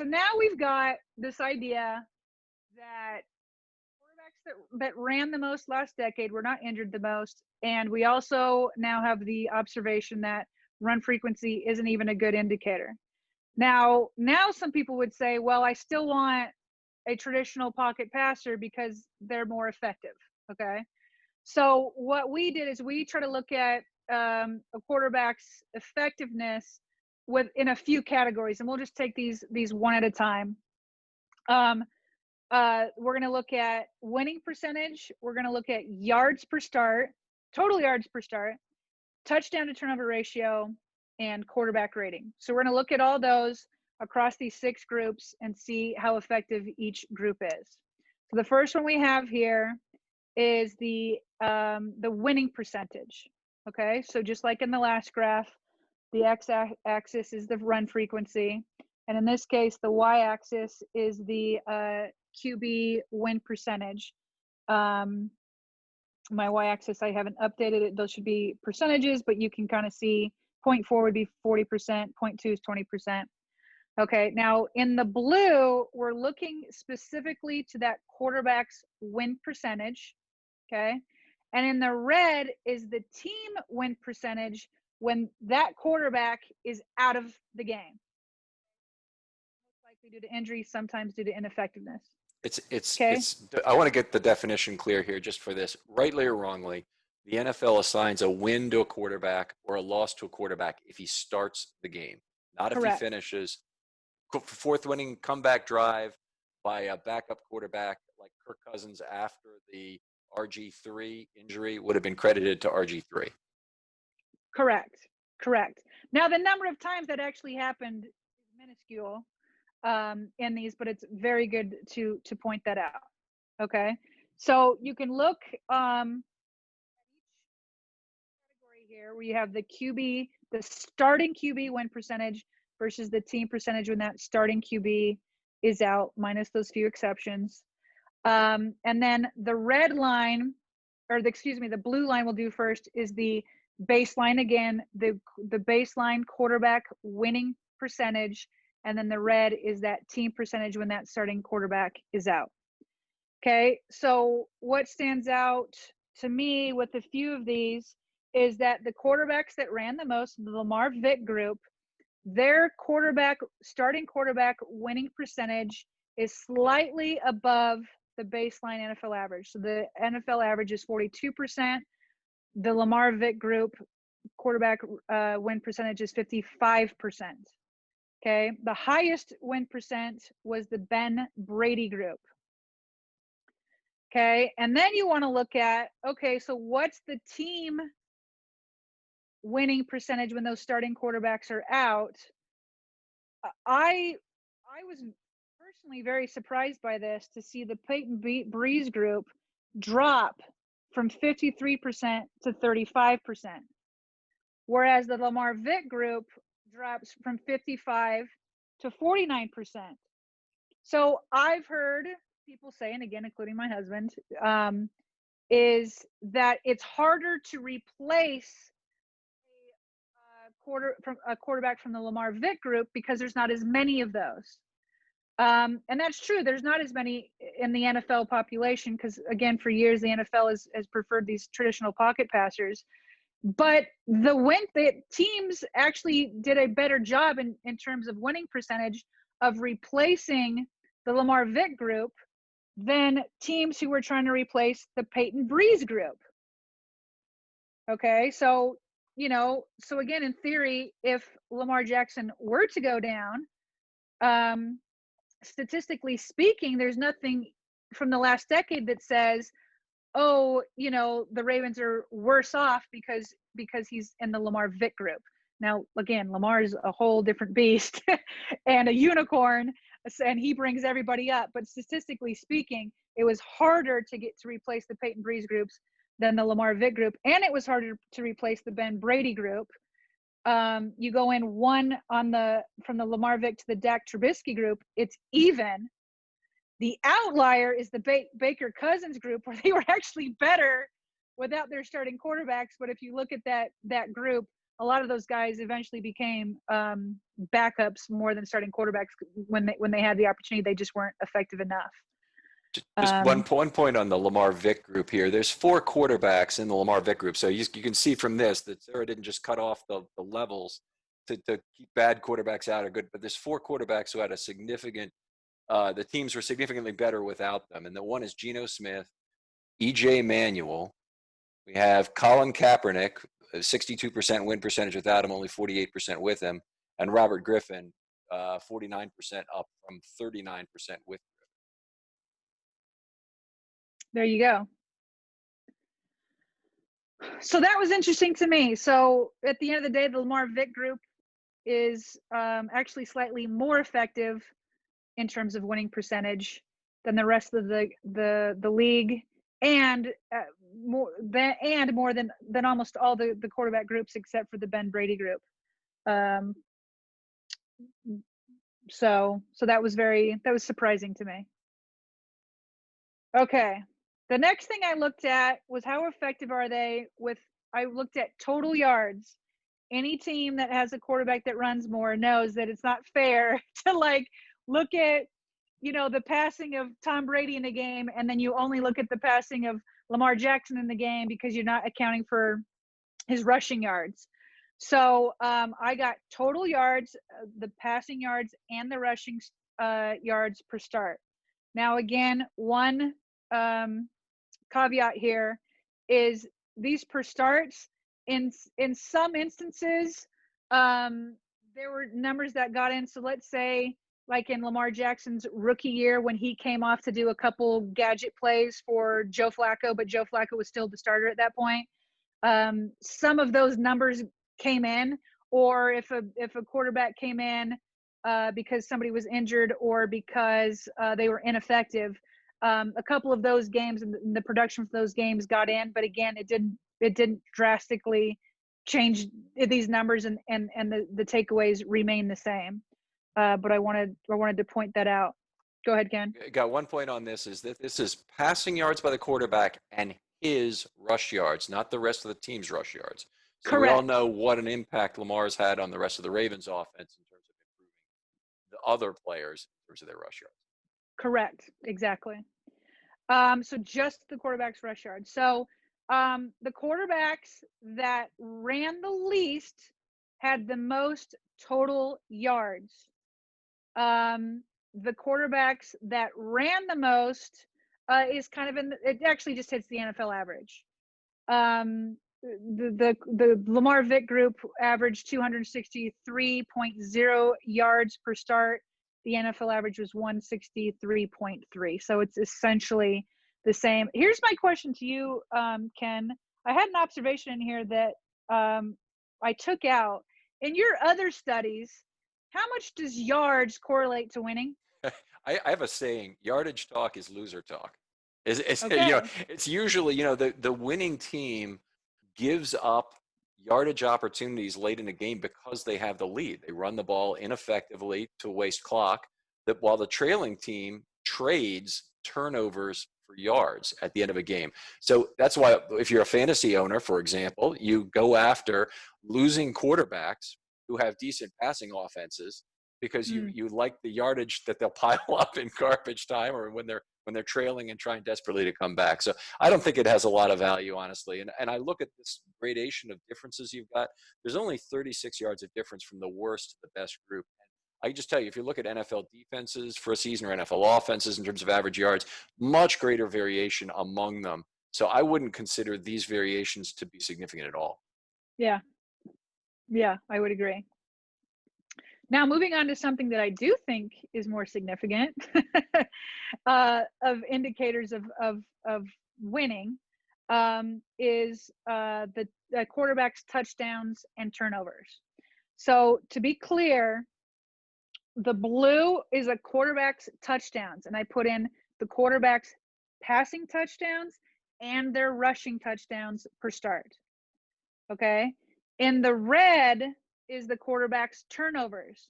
now we've got this idea that quarterbacks that ran the most last decade were not injured the most, and we also now have the observation that run frequency isn't even a good indicator. Now some people would say, well, I still want a traditional pocket passer because they're more effective. Okay. So what we did is we try to look at a quarterback's effectiveness in a few categories, and we'll just take these one at a time. We're going to look at winning percentage. We're going to look at yards per start, total yards per start, touchdown to turnover ratio, and quarterback rating. So we're going to look at all those across these 6 groups and see how effective each group is. So the first one we have here is the winning percentage. Okay, so just like in the last graph, the x-axis is the run frequency, and in this case, the y-axis is the QB win percentage. My y-axis, I haven't updated it. Those should be percentages, but you can kind of see 0.4 would be 40%, 0.2 is 20%. Okay, now in the blue, we're looking specifically to that quarterback's win percentage, okay? And in the red is the team win percentage when that quarterback is out of the game. Most likely due to injury, sometimes due to ineffectiveness. I want to get the definition clear here just for this. Rightly or wrongly, the NFL assigns a win to a quarterback or a loss to a quarterback if he starts the game, not if he finishes. 4th winning comeback drive by a backup quarterback like Kirk Cousins after the RG3 injury would have been credited to RG3. Correct. Now, the number of times that actually happened is minuscule. in these, but it's very good to point that out. Okay, so you can look category here where you have the QB, the starting QB win percentage versus the team percentage when that starting QB is out, minus those few exceptions. And then the red line, or the blue line we'll do first, is the baseline again, the baseline quarterback winning percentage, and then the red is that team percentage when that starting quarterback is out. Okay, so what stands out to me with a few of these is that the quarterbacks that ran the most, the Lamar Vick group, their starting quarterback winning percentage is slightly above the baseline NFL average. So the NFL average is 42%. The Lamar Vick group quarterback win percentage is 55%. Okay, the highest win percent was the Ben Brady group. Okay, and then you want to look at, okay, so what's the team winning percentage when those starting quarterbacks are out? I was personally very surprised by this, to see the Peyton Breeze group drop from 53% to 35%, whereas the Lamar Vick group drops from 55 to 49%. So I've heard people say, and again, including my husband, is that it's harder to replace a quarterback from the Lamar Vick group because there's not as many of those. And that's true. There's not as many in the NFL population because, again, for years, the NFL has preferred these traditional pocket passers. But the teams actually did a better job in terms of winning percentage of replacing the Lamar Vick group than teams who were trying to replace the Peyton Breeze group. Okay, so, so again, in theory, if Lamar Jackson were to go down, statistically speaking, there's nothing from the last decade that says, oh, the Ravens are worse off because he's in the Lamar Vick group. Now, again, Lamar is a whole different beast and a unicorn, and he brings everybody up. But statistically speaking, it was harder to replace the Peyton Breeze groups than the Lamar Vick group, and it was harder to replace the Ben Brady group. You go in one from the Lamar Vick to the Dak Trubisky group, it's even. The outlier is the Baker Cousins group, where they were actually better without their starting quarterbacks. But if you look at that group, a lot of those guys eventually became backups more than starting quarterbacks when they had the opportunity. They just weren't effective enough. Just one point on the Lamar Vick group here. There's 4 quarterbacks in the Lamar Vick group. So you can see from this that Sarah didn't just cut off the levels to keep bad quarterbacks out or good, but there's 4 quarterbacks who had a significant the teams were significantly better without them. And the one is Geno Smith, EJ Manuel. We have Colin Kaepernick, a 62% win percentage without him, only 48% with him. And Robert Griffin, 49% up from 39% with Griffin. There you go. So that was interesting to me. So at the end of the day, the Lamar Vick group is actually slightly more effective in terms of winning percentage than the rest of the league, and more than almost all the quarterback groups except for the Ben Brady group. So that was surprising to me. Okay, the next thing I looked at was how effective are they I looked at total yards. Any team that has a quarterback that runs more knows that it's not fair to look at, the passing of Tom Brady in a game, and then you only look at the passing of Lamar Jackson in the game because you're not accounting for his rushing yards. So I got total yards, the passing yards, and the rushing yards per start. Now, again, one caveat here is these per starts, in some instances, there were numbers that got in. So let's say, like in Lamar Jackson's rookie year, when he came off to do a couple gadget plays for Joe Flacco, but Joe Flacco was still the starter at that point. Some of those numbers came in, or if a quarterback came in because somebody was injured or because they were ineffective. A couple of those games and the production for those games got in, but again, it didn't drastically change these numbers, and the takeaways remain the same. But I wanted to point that out. Go ahead, Ken. Got one point on this, is that this is passing yards by the quarterback and his rush yards, not the rest of the team's rush yards. So Correct. we all know what an impact Lamar's had on the rest of the Ravens offense in terms of improving the other players in terms of their rush yards. Correct. Exactly. So just the quarterback's rush yards. So the quarterbacks that ran the least had the most total yards. The quarterbacks that ran the most is kind of it actually just hits the NFL average. The Lamar Vick group averaged 263.0 yards per start. The NFL average was 163.3. So it's essentially the same. Here's my question to you, Ken. I had an observation in here that I took out. In your other studies, how much does yards correlate to winning? I have a saying: yardage talk is loser talk. Okay. It's usually, the winning team gives up yardage opportunities late in the game because they have the lead. They run the ball ineffectively to waste clock, that while the trailing team trades turnovers for yards at the end of a game. So that's why, if you're a fantasy owner, for example, you go after losing quarterbacks who have decent passing offenses, because you like the yardage that they'll pile up in garbage time, or when they're trailing and trying desperately to come back. So I don't think it has a lot of value, honestly. And I look at this gradation of differences you've got. There's only 36 yards of difference from the worst to the best group. I can just tell you, if you look at NFL defenses for a season or NFL offenses in terms of average yards, much greater variation among them. So I wouldn't consider these variations to be significant at all. Yeah, I would agree. Now, moving on to something that I do think is more significant of indicators of winning, is the quarterback's touchdowns and turnovers. So to be clear, the blue is a quarterback's touchdowns, and I put in the quarterback's passing touchdowns and their rushing touchdowns per start. Okay. In the red is the quarterback's turnovers.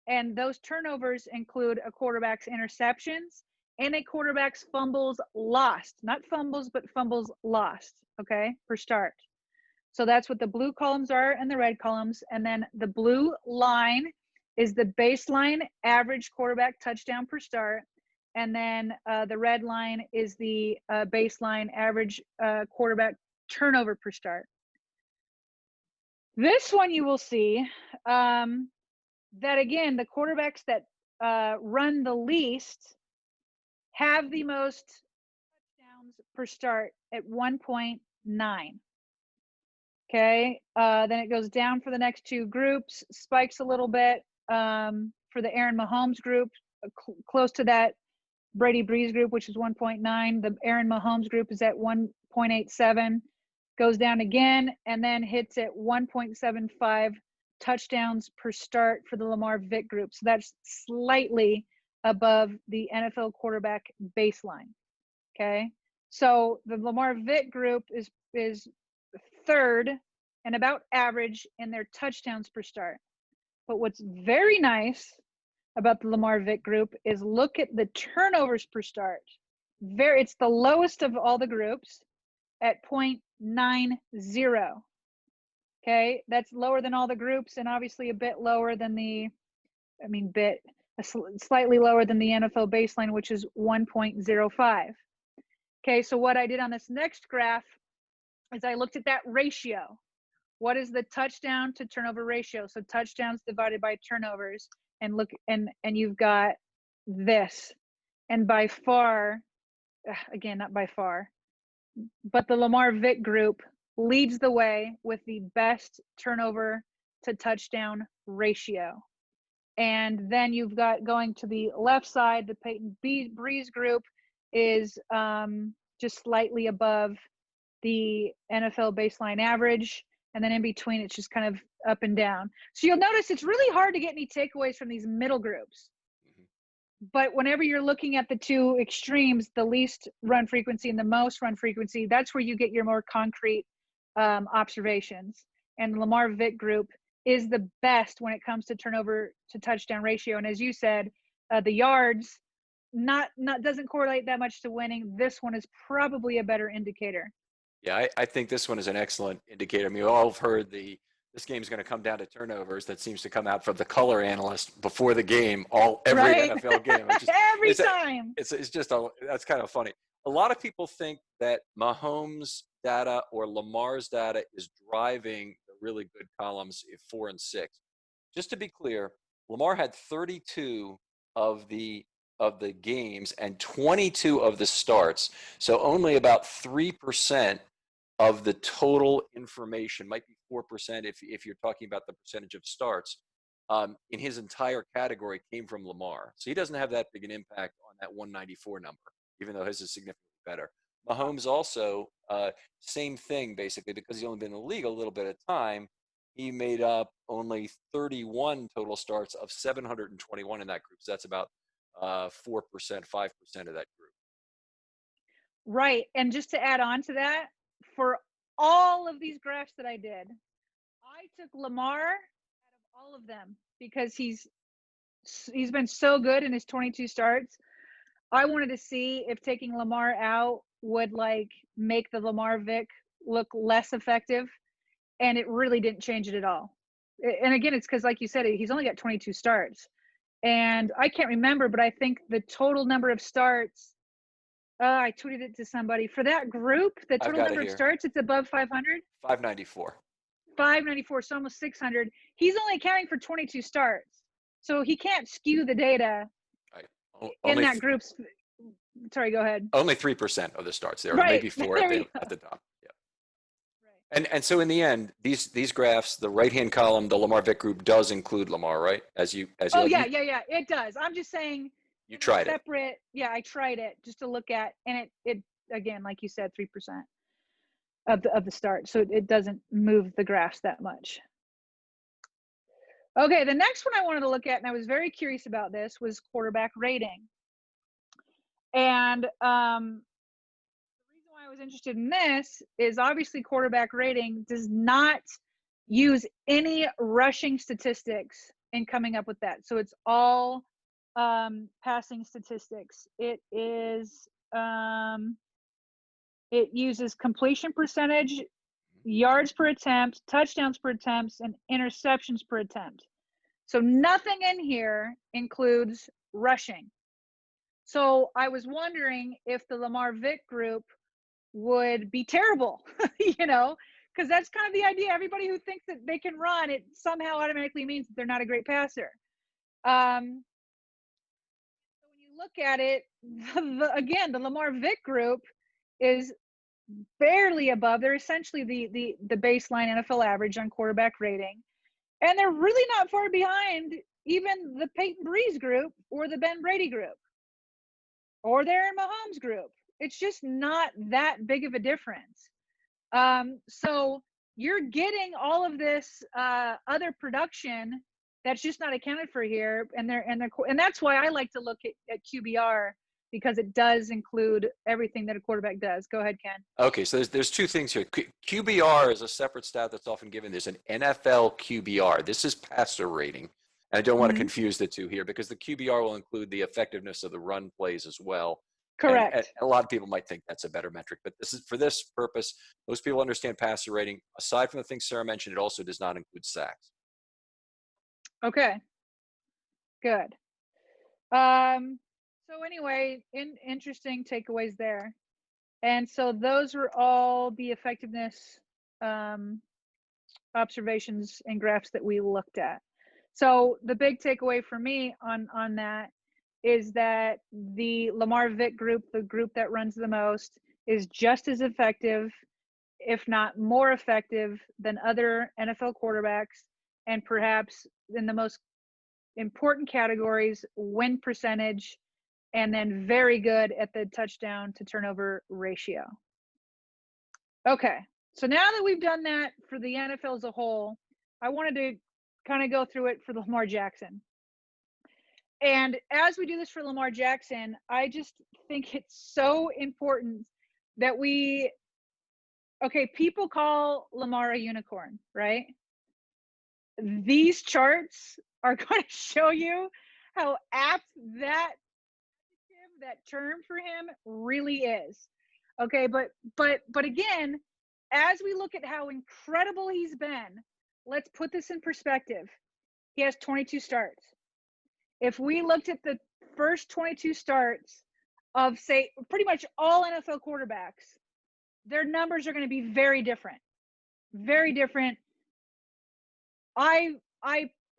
And those turnovers include a quarterback's interceptions and a quarterback's fumbles lost. Not fumbles, but fumbles lost, okay, per start. So that's what the blue columns are and the red columns. And then the blue line is the baseline average quarterback touchdown per start. And then the red line is the baseline average quarterback turnover per start. This one you will see that, again, the quarterbacks that run the least have the most touchdowns per start at 1.9. Okay, then it goes down for the next two groups, spikes a little bit for the Aaron Mahomes group, close to that Brady Breeze group, which is 1.9. The Aaron Mahomes group is at 1.87, goes down again, and then hits at 1.75 touchdowns per start for the Lamar Vick group. So that's slightly above the NFL quarterback baseline. Okay, so the Lamar Vick group is third and about average in their touchdowns per start. But what's very nice about the Lamar Vick group is look at the turnovers per start. It's the lowest of all the groups at 0.90. Okay, that's lower than all the groups, and obviously a bit lower than slightly lower than the NFL baseline, which is 1.05. Okay, so what I did on this next graph is I looked at that ratio. What is the touchdown to turnover ratio? So touchdowns divided by turnovers, and look, and you've got this. And by far, again, not by far, but the Lamar Vick group leads the way with the best turnover to touchdown ratio. And then you've got, going to the left side, the Peyton Breeze group is just slightly above the NFL baseline average. and then in between it's just kind of up and down. So you'll notice it's really hard to get any takeaways from these middle groups. But whenever you're looking at the two extremes, the least run frequency and the most run frequency, that's where you get your more concrete observations. And the Lamar Vick group is the best when it comes to turnover to touchdown ratio. And as you said, the yards not doesn't correlate that much to winning. This one is probably a better indicator. Yeah, I think this one is an excellent indicator. I mean, we all have heard this game is going to come down to turnovers. That seems to come out from the color analyst before the game, every Right? NFL game. Every time. It's just that's kind of funny. A lot of people think that Mahomes' data or Lamar's data is driving the really good columns in 4 and 6. Just to be clear, Lamar had 32 of the games and 22 of the starts. So only about 3% of the total information, might be 4% if you're talking about the percentage of starts, in his entire category came from Lamar. So he doesn't have that big an impact on that 194 number, even though his is significantly better. Mahomes also, same thing basically, because he's only been in the league a little bit of time. He made up only 31 total starts of 721 in that group. So that's about 4%, 5% of that group. Right. And just to add on to that, for all of these graphs that I did, I took Lamar out of all of them because he's been so good in his 22 starts. I wanted to see if taking Lamar out would make the Lamar Vick look less effective, and it really didn't change it at all. And again, it's because, like you said, he's only got 22 starts, and I can't remember, but I think the total number of starts, I tweeted it to somebody for that group. The total number of starts, it's above 500. 594. 594, so almost 600. He's only accounting for 22 starts, so he can't skew the data in that group's. Sorry, go ahead. Only 3% of the starts there, right. Maybe 4 at the top. Yeah. Right. And so in the end, these graphs, the right-hand column, the Lamar Vick group does include Lamar, right? Yeah, it does. I'm just saying. You tried separate. Yeah, I tried it just to look at, and it again, like you said, 3% of the start, so it doesn't move the graphs that much. Okay, the next one I wanted to look at, and I was very curious about this, was quarterback rating. And the reason why I was interested in this is obviously quarterback rating does not use any rushing statistics in coming up with that. So it's all passing statistics. It uses completion percentage, yards per attempt, touchdowns per attempt, and interceptions per attempt. So nothing in here includes rushing. So I was wondering if the Lamar Vick group would be terrible, because that's kind of the idea. Everybody who thinks that they can run, it somehow automatically means that they're not a great passer. So when you look at it, again, the Lamar Vick group is barely above. They're essentially the baseline NFL average on quarterback rating. And they're really not far behind even the Peyton Breeze group or the Ben Brady group or their Mahomes group. It's just not that big of a difference. So you're getting all of this other production that's just not accounted for here, and that's why I like to look at QBR, because it does include everything that a quarterback does. Go ahead, Ken. Okay, so there's two things here. QBR is a separate stat that's often given. There's an NFL QBR. This is passer rating. And I don't want to confuse the two here, because the QBR will include the effectiveness of the run plays as well. Correct. And a lot of people might think that's a better metric, but this is for this purpose. Most people understand passer rating. Aside from the things Sarah mentioned, it also does not include sacks. Okay. Good. So anyway, interesting takeaways there. And so those were all the effectiveness observations and graphs that we looked at. So the big takeaway for me on that is that the Lamar Vick group, the group that runs the most, is just as effective, if not more effective, than other NFL quarterbacks, and perhaps in the most important categories, win percentage, and then very good at the touchdown to turnover ratio. Okay, So now that we've done that for the NFL as a whole, I wanted to kind of go through it for Lamar Jackson. And as we do this for Lamar Jackson, I just think it's so important that people call Lamar a unicorn, right? These charts are going to show you how apt that term for him really is. Okay, but again, as we look at how incredible he's been, let's put this in perspective. He has 22 starts. If we looked at the first 22 starts of, say, pretty much all NFL quarterbacks, their numbers are going to be very different. Very different. I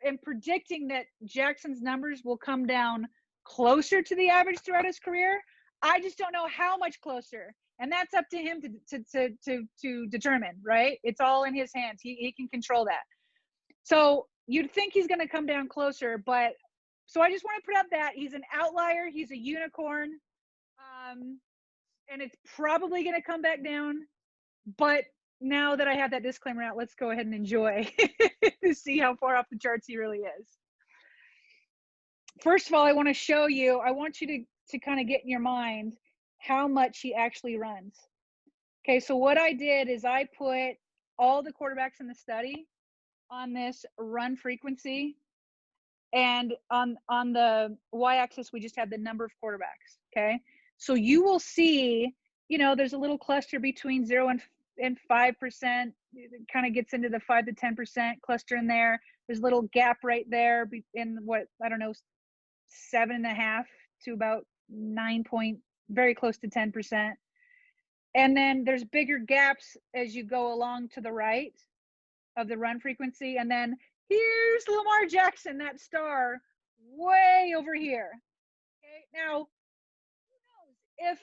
am predicting that Jackson's numbers will come down closer to the average throughout his career. I just don't know how much closer. And that's up to him to determine, right? It's all in his hands. He can control that. So you'd think he's going to come down closer, but so I just want to put up that he's an outlier. He's a unicorn. And it's probably going to come back down. But now that I have that disclaimer out, let's go ahead and enjoy to see how far off the charts he really is. First of all, I want to show you, I want you to kind of get in your mind how much he actually runs. Okay, so what I did is I put all the quarterbacks in the study on this run frequency. And on the y-axis, we just have the number of quarterbacks, okay? So you will see, there's a little cluster between 0 and 5%. It kind of gets into the 5 to 10% cluster in there. There's a little gap right there in 7.5 to about 9 point, very close to 10%. And then there's bigger gaps as you go along to the right of the run frequency. And then here's Lamar Jackson, that star, way over here. Okay, now, who knows if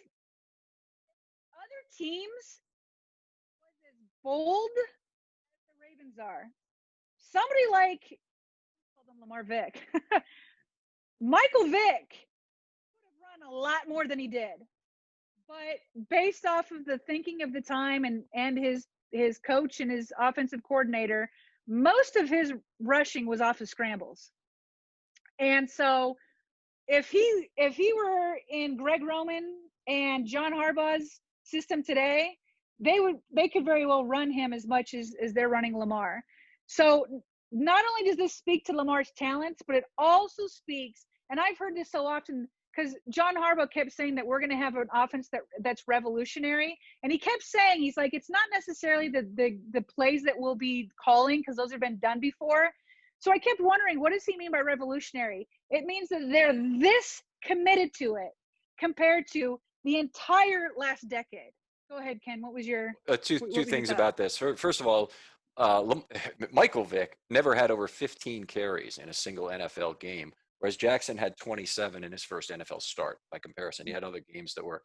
other teams was as bold as the Ravens are. Somebody like, call them Lamar Vick. Michael Vick would have run a lot more than he did. But based off of the thinking of the time and his coach and his offensive coordinator, most of his rushing was off of scrambles. And so if he were in Greg Roman and John Harbaugh's system today, they could very well run him as much as they're running Lamar. So not only does this speak to Lamar's talents, but it also speaks, and I've heard this so often because John Harbaugh kept saying that we're going to have an offense that's revolutionary. And he kept saying, he's like, it's not necessarily the plays that we'll be calling because those have been done before. So I kept wondering, what does he mean by revolutionary? It means that they're this committed to it compared to the entire last decade. Go ahead, Ken. What was your two things about this? First of all, Michael Vick never had over 15 carries in a single NFL game, whereas Jackson had 27 in his first NFL start. By comparison, he had other games that were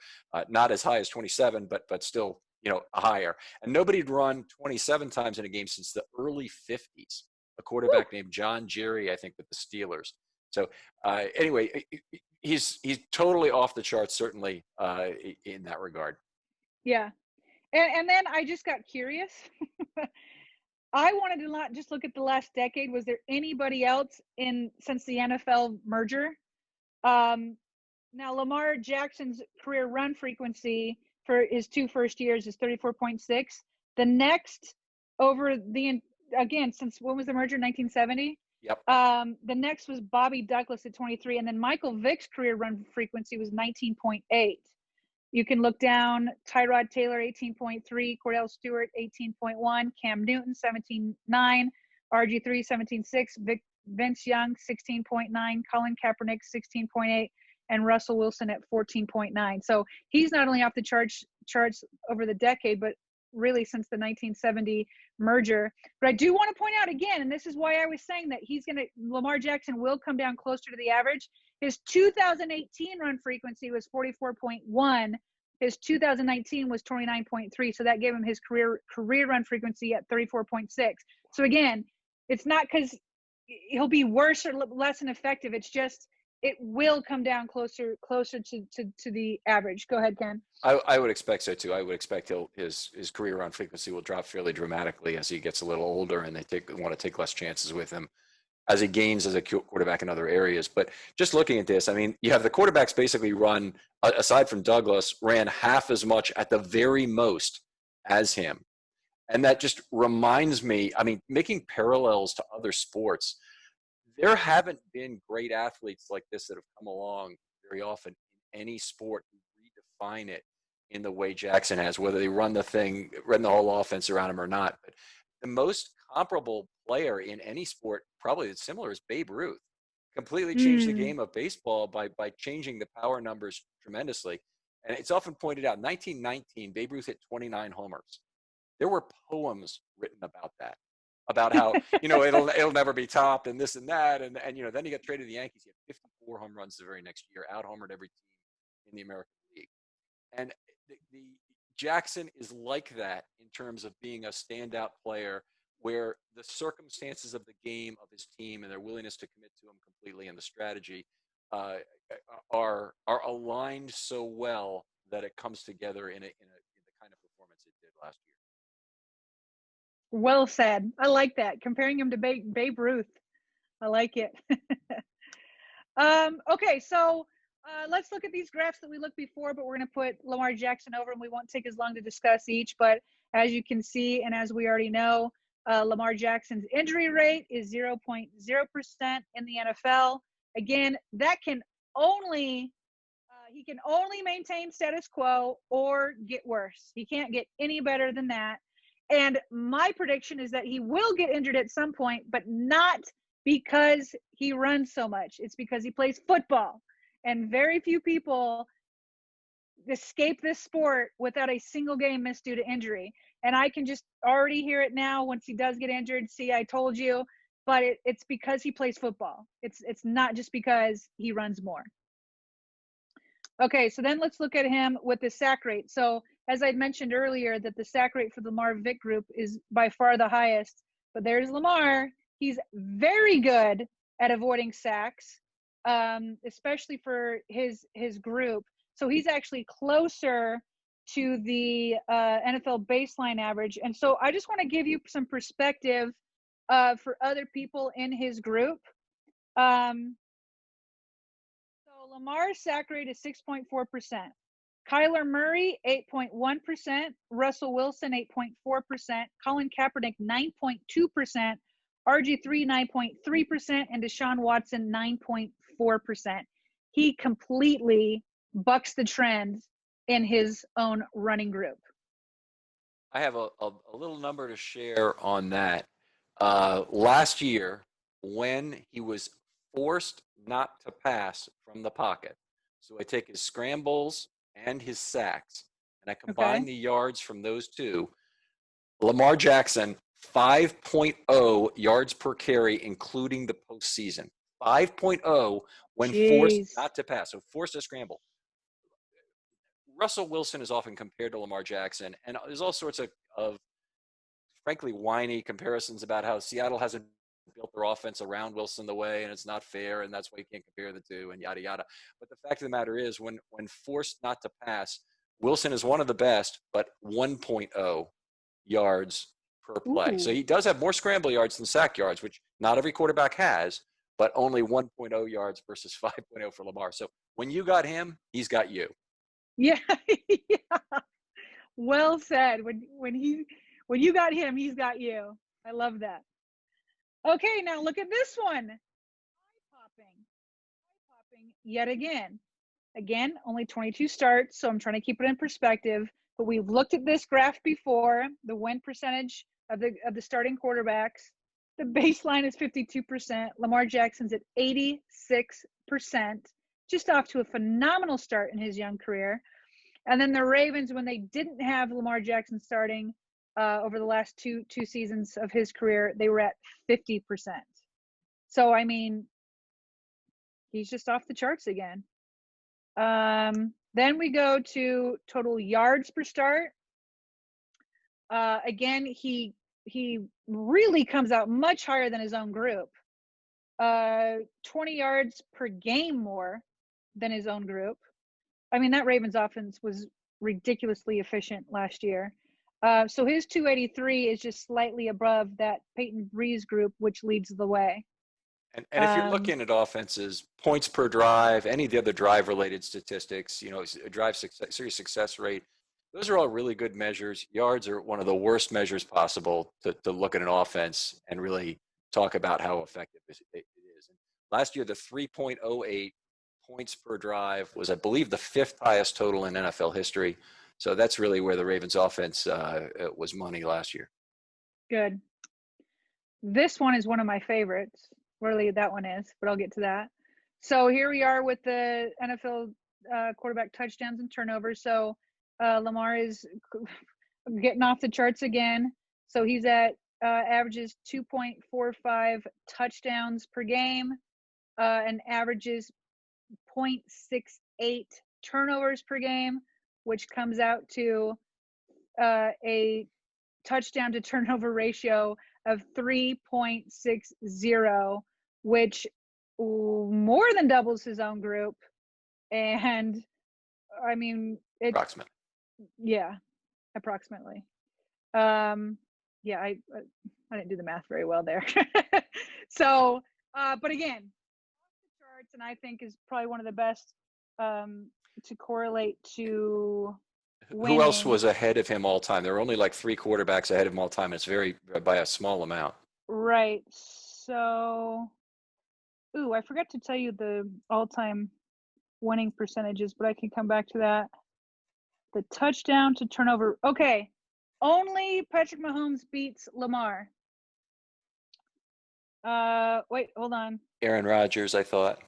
not as high as 27, but still, higher. And nobody'd run 27 times in a game since the early 50s. A quarterback named John Jerry, I think, with the Steelers. So anyway, he's totally off the charts, certainly in that regard. Yeah. And then I just got curious. I wanted to not just look at the last decade. Was there anybody else since the NFL merger? Now, Lamar Jackson's career run frequency for his two first years is 34.6. The next since when was the merger? 1970? Yep. The next was Bobby Douglas at 23. And then Michael Vick's career run frequency was 19.8. You can look down, Tyrod Taylor, 18.3, Cordell Stewart, 18.1, Cam Newton, 17.9, RG3, 17.6, Vince Young, 16.9, Colin Kaepernick, 16.8, and Russell Wilson at 14.9. So he's not only off the charts over the decade, but really since the 1970 merger. But I do want to point out again, and this is why I was saying that Lamar Jackson will come down closer to the average. His 2018 run frequency was 44.1. His 2019 was 29.3. So that gave him his career run frequency at 34.6. So again, it's not because he'll be worse or less ineffective. It's just it will come down closer to the average. Go ahead, Ken. I would expect so too. I would expect his career run frequency will drop fairly dramatically as he gets a little older, and they want to take less chances with him as he gains as a quarterback in other areas. But just looking at this, I mean, you have the quarterbacks basically run, aside from Douglas, ran half as much at the very most as him. And that just reminds me, I mean, making parallels to other sports, there haven't been great athletes like this that have come along very often in any sport who redefine it in the way Jackson has, whether they run the whole offense around him or not. But the most comparable player in any sport, probably that's similar, is Babe Ruth. Completely changed the game of baseball by changing the power numbers tremendously. And it's often pointed out, in 1919, Babe Ruth hit 29 homers. There were poems written about that, about how, it'll never be topped and this and that. And then he got traded to the Yankees. He had 54 home runs the very next year, out-homered every team in the American League. And the Jackson is like that in terms of being a standout player where the circumstances of the game, of his team, and their willingness to commit to him completely and the strategy are aligned so well that it comes together in the kind of performance it did last year. Well said. I like that. Comparing him to Babe Ruth. I like it. Okay, so let's look at these graphs that we looked before, but we're going to put Lamar Jackson over, and we won't take as long to discuss each. But as you can see, and as we already know, Lamar Jackson's injury rate is 0.0% in the NFL. Again, that can only he can only maintain status quo or get worse. He can't get any better than that. And my prediction is that he will get injured at some point, but not because he runs so much. It's because he plays football. And very few people escape this sport without a single game missed due to injury. And I can just already hear it now once he does get injured. See, I told you. But it's because he plays football. It's not just because he runs more. Okay, so then let's look at him with the sack rate. So as I mentioned earlier, that the sack rate for the Lamar Vick group is by far the highest. But there's Lamar. He's very good at avoiding sacks, especially for his group. So he's actually closer to the NFL baseline average. And so I just want to give you some perspective for other people in his group. So Lamar's sack rate is 6.4%. Kyler Murray, 8.1%. Russell Wilson, 8.4%. Colin Kaepernick, 9.2%. RG3, 9.3%. And Deshaun Watson, 9.4%. He completely bucks the trend in his own running group. I have a little number to share on that. Last year, when he was forced not to pass from the pocket, so I take his scrambles and his sacks, and I combine the yards from those two, Lamar Jackson, 5.0 yards per carry, including the postseason. 5.0 when forced not to pass, so forced to scramble. Russell Wilson is often compared to Lamar Jackson, and there's all sorts of frankly whiny comparisons about how Seattle hasn't built their offense around Wilson the way, and it's not fair, and that's why you can't compare the two, and yada yada. But the fact of the matter is, when forced not to pass, Wilson is one of the best, but 1.0 yards per play. So he does have more scramble yards than sack yards, which not every quarterback has, but only 1.0 yards versus 5.0 for Lamar. So when you got him, he's got you. Yeah, yeah. Well said. When you got him, he's got you. I love that. Okay, now look at this one. Eye-popping yet again. Again, only 22 starts, so I'm trying to keep it in perspective. But we've looked at this graph before, the win percentage of the starting quarterbacks. The baseline is 52%. Lamar Jackson's at 86%, just off to a phenomenal start in his young career. And then the Ravens, when they didn't have Lamar Jackson starting over the last two seasons of his career, they were at 50%. So, I mean, he's just off the charts again. Then we go to total yards per start. Again, he really comes out much higher than his own group. 20 yards per game more than his own group. I mean, that Ravens offense was ridiculously efficient last year. So his 283 is just slightly above that Peyton Breeze group, which leads the way. And if you're looking at offenses, points per drive, any of the other drive-related statistics, serious success rate, those are all really good measures. Yards are one of the worst measures possible to look at an offense and really talk about how effective it is. And last year, the 3.08 points per drive was, I believe, the 5th highest total in NFL history. So that's really where the Ravens offense was money last year. Good. This one is one of my favorites. Really, that one is, but I'll get to that. So here we are with the NFL quarterback touchdowns and turnovers. So Lamar is getting off the charts again. So he's at averages 2.45 touchdowns per game and averages 0.68 turnovers per game, which comes out to a touchdown to turnover ratio of 3.60, which more than doubles his own group. And I mean, Approximately. Yeah, approximately. Yeah, I didn't do the math very well there. So, but again, off the charts, and I think is probably one of the best to correlate to winning. Who else was ahead of him all time? There were only like 3 quarterbacks ahead of him all time. It's by a small amount. Right. So, I forgot to tell you the all-time winning percentages, but I can come back to that. The touchdown to turnover. Okay. Only Patrick Mahomes beats Lamar. Wait, hold on. Aaron Rodgers, I thought.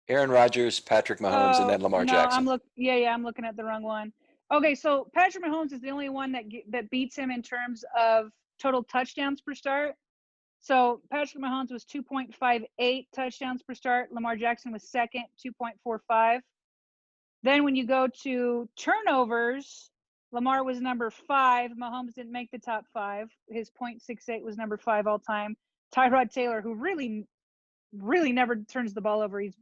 Aaron Rodgers, Patrick Mahomes, and then Lamar Jackson. I'm looking at the wrong one. Okay, so Patrick Mahomes is the only one that beats him in terms of total touchdowns per start. So Patrick Mahomes was 2.58 touchdowns per start. Lamar Jackson was second, 2.45. Then when you go to turnovers, Lamar was number 5. Mahomes didn't make the top 5. His 0.68 was number 5 all time. Tyrod Taylor, who really, really never turns the ball over. He's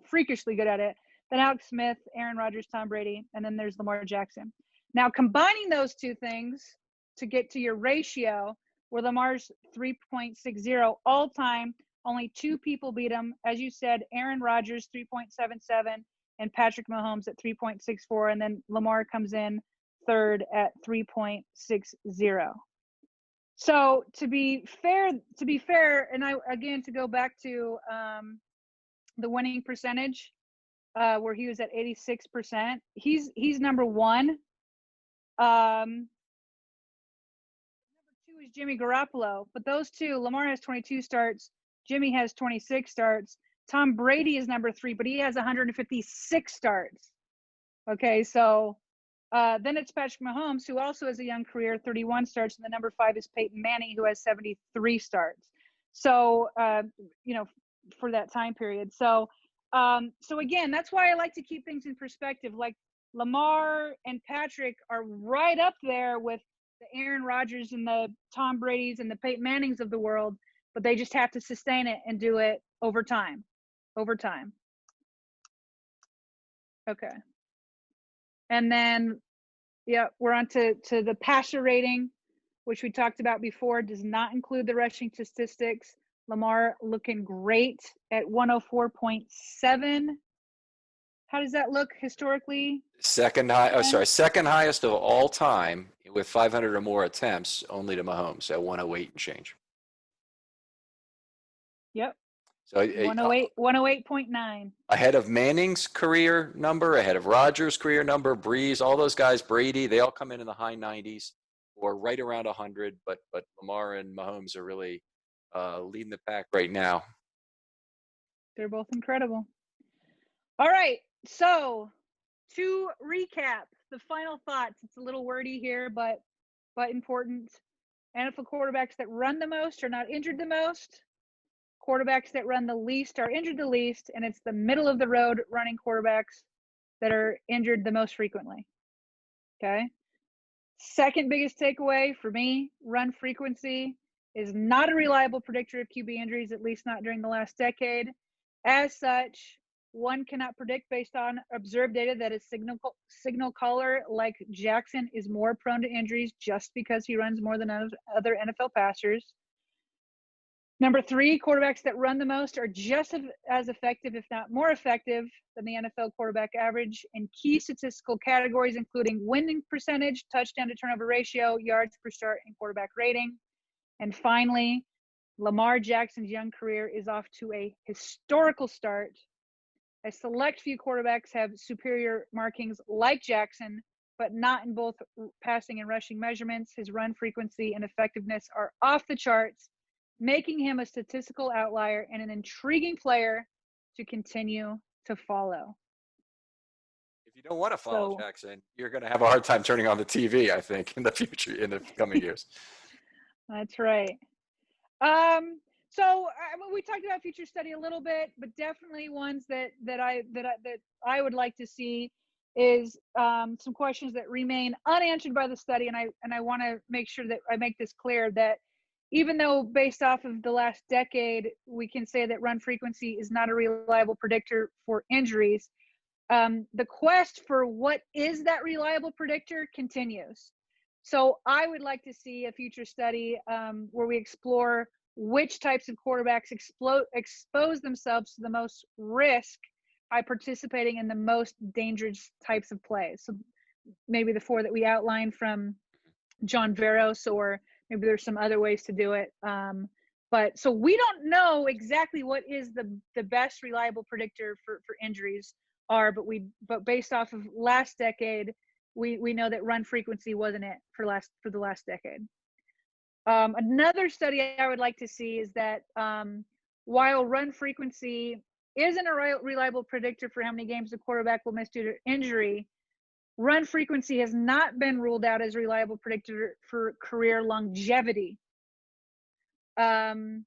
freakishly good at it. Then Alex Smith, Aaron Rodgers, Tom Brady, and then there's Lamar Jackson. Now, combining those two things to get to your ratio, where Lamar's 3.60 all time, only 2 people beat him. As you said, Aaron Rodgers, 3.77, and Patrick Mahomes at 3.64, and then Lamar comes in third at 3.60. So to be fair, and to go back to the winning percentage, where he was at 86%, he's number 1. Number 2 is Jimmy Garoppolo, but those two, Lamar has 22 starts, Jimmy has 26 starts. Tom Brady is number 3, but he has 156 starts. Okay, so then it's Patrick Mahomes, who also has a young career, 31 starts, and the number 5 is Peyton Manning, who has 73 starts. So, for that time period. So, again, that's why I like to keep things in perspective. Like Lamar and Patrick are right up there with the Aaron Rodgers and the Tom Brady's and the Peyton Mannings of the world, but they just have to sustain it and do it over time. Okay. And then, we're on to the passer rating, which we talked about before, does not include the rushing statistics. Lamar looking great at 104.7. How does that look historically? Second highest of all time with 500 or more attempts, only to Mahomes at 108 and change. Yep. So 108.9. Ahead of Manning's career number, ahead of Rodgers' career number, Breeze, all those guys, Brady, they all come in the high 90s or right around 100. But Lamar and Mahomes are really leading the pack right now. They're both incredible. All right, so to recap, the final thoughts. It's a little wordy here, but important. NFL quarterbacks that run the most are not injured the most. Quarterbacks that run the least are injured the least, and it's the middle of the road running quarterbacks that are injured the most frequently. Okay. Second biggest takeaway for me, run frequency. is not a reliable predictor of QB injuries, at least not during the last decade. As such, one cannot predict based on observed data that a signal caller like Jackson is more prone to injuries just because he runs more than other NFL passers. Number 3, quarterbacks that run the most are just as effective, if not more effective, than the NFL quarterback average in key statistical categories, including winning percentage, touchdown to turnover ratio, yards per start, and quarterback rating. And finally, Lamar Jackson's young career is off to a historical start. A select few quarterbacks have superior markings like Jackson, but not in both passing and rushing measurements. His run frequency and effectiveness are off the charts, making him a statistical outlier and an intriguing player to continue to follow. If you don't want to follow Jackson, you're going to have a hard time turning on the TV, I think, in the future, in the coming years. That's right. We talked about future study a little bit, but definitely ones that I would like to see is some questions that remain unanswered by the study, and I want to make sure that I make this clear that even though based off of the last decade we can say that run frequency is not a reliable predictor for injuries, the quest for what is that reliable predictor continues. So I would like to see a future study where we explore which types of quarterbacks expose themselves to the most risk by participating in the most dangerous types of plays. So maybe the 4 that we outlined from John Veros, or maybe there's some other ways to do it. But so we don't know exactly what is the best reliable predictor for injuries are, but based off of last decade, we know that run frequency wasn't it for the last decade. Another study I would like to see is that while run frequency isn't a reliable predictor for how many games the quarterback will miss due to injury, run frequency has not been ruled out as a reliable predictor for career longevity. So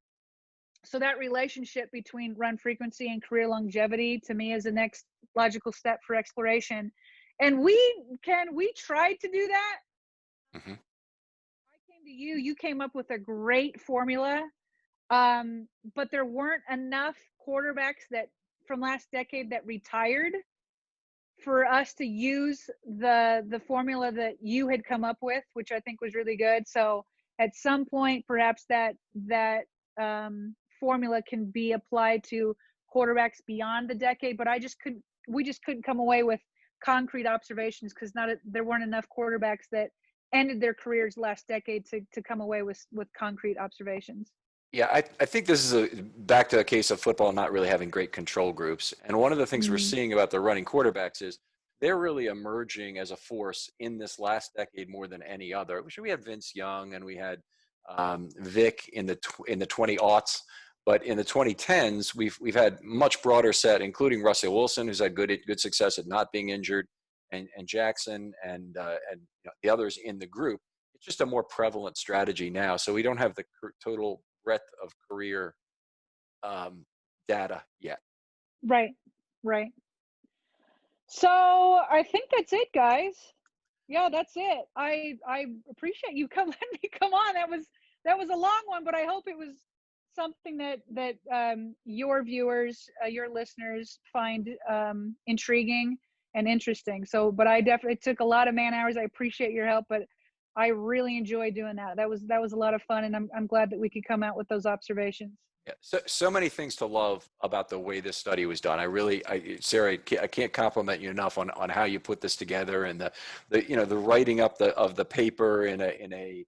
that relationship between run frequency and career longevity, to me, is the next logical step for exploration. And we tried to do that. Mm-hmm. You came up with a great formula, but there weren't enough quarterbacks that from last decade that retired for us to use the formula that you had come up with, which I think was really good. So at some point, perhaps that formula can be applied to quarterbacks beyond the decade, but we just couldn't come away with concrete observations because there weren't enough quarterbacks that ended their careers last decade to come away with concrete observations. Yeah, I think this is back to a case of football not really having great control groups. And one of the things we're seeing about the running quarterbacks is they're really emerging as a force in this last decade more than any other. We had Vince Young and we had Vic in the 20-aughts, but in the 2010s we've had much broader set, including Russell Wilson, who's had good success at not being injured, and Jackson and the others in the group. It's just a more prevalent strategy now. So we don't have the total breadth of career data yet. Right. So I think that's it, guys. Yeah, that's it. I appreciate you letting me come on. That was a long one, but I hope it was something that your viewers, your listeners find intriguing and interesting. So, but it took a lot of man hours. I appreciate your help, but I really enjoyed doing that. That was a lot of fun, and I'm glad that we could come out with those observations. Yeah, so many things to love about the way this study was done. Sarah, I can't compliment you enough on how you put this together, and the writing up of the paper in a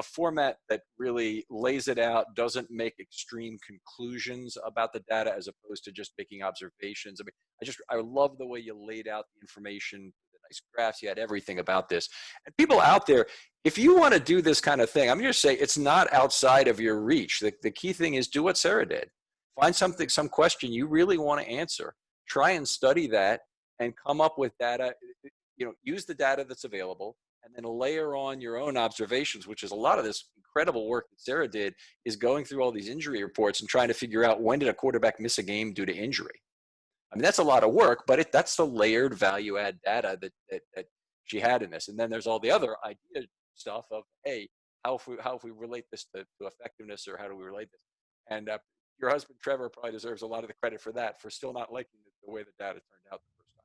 format that really lays it out, doesn't make extreme conclusions about the data as opposed to just making observations. I mean, I love the way you laid out the information, the nice graphs, you had everything about this. And people out there, if you want to do this kind of thing, I'm going to say it's not outside of your reach. The key thing is do what Sarah did. Find some question you really want to answer. Try and study that and come up with data. Use the data that's available, and then layer on your own observations, which is a lot of this incredible work that Sarah did, is going through all these injury reports and trying to figure out when did a quarterback miss a game due to injury. I mean, that's a lot of work, but that's the layered value add data that she had in this. And then there's all the other idea stuff of, hey, how if we relate this to effectiveness, or how do we relate this? And your husband Trevor probably deserves a lot of the credit for that, for still not liking the way the data turned out the first time.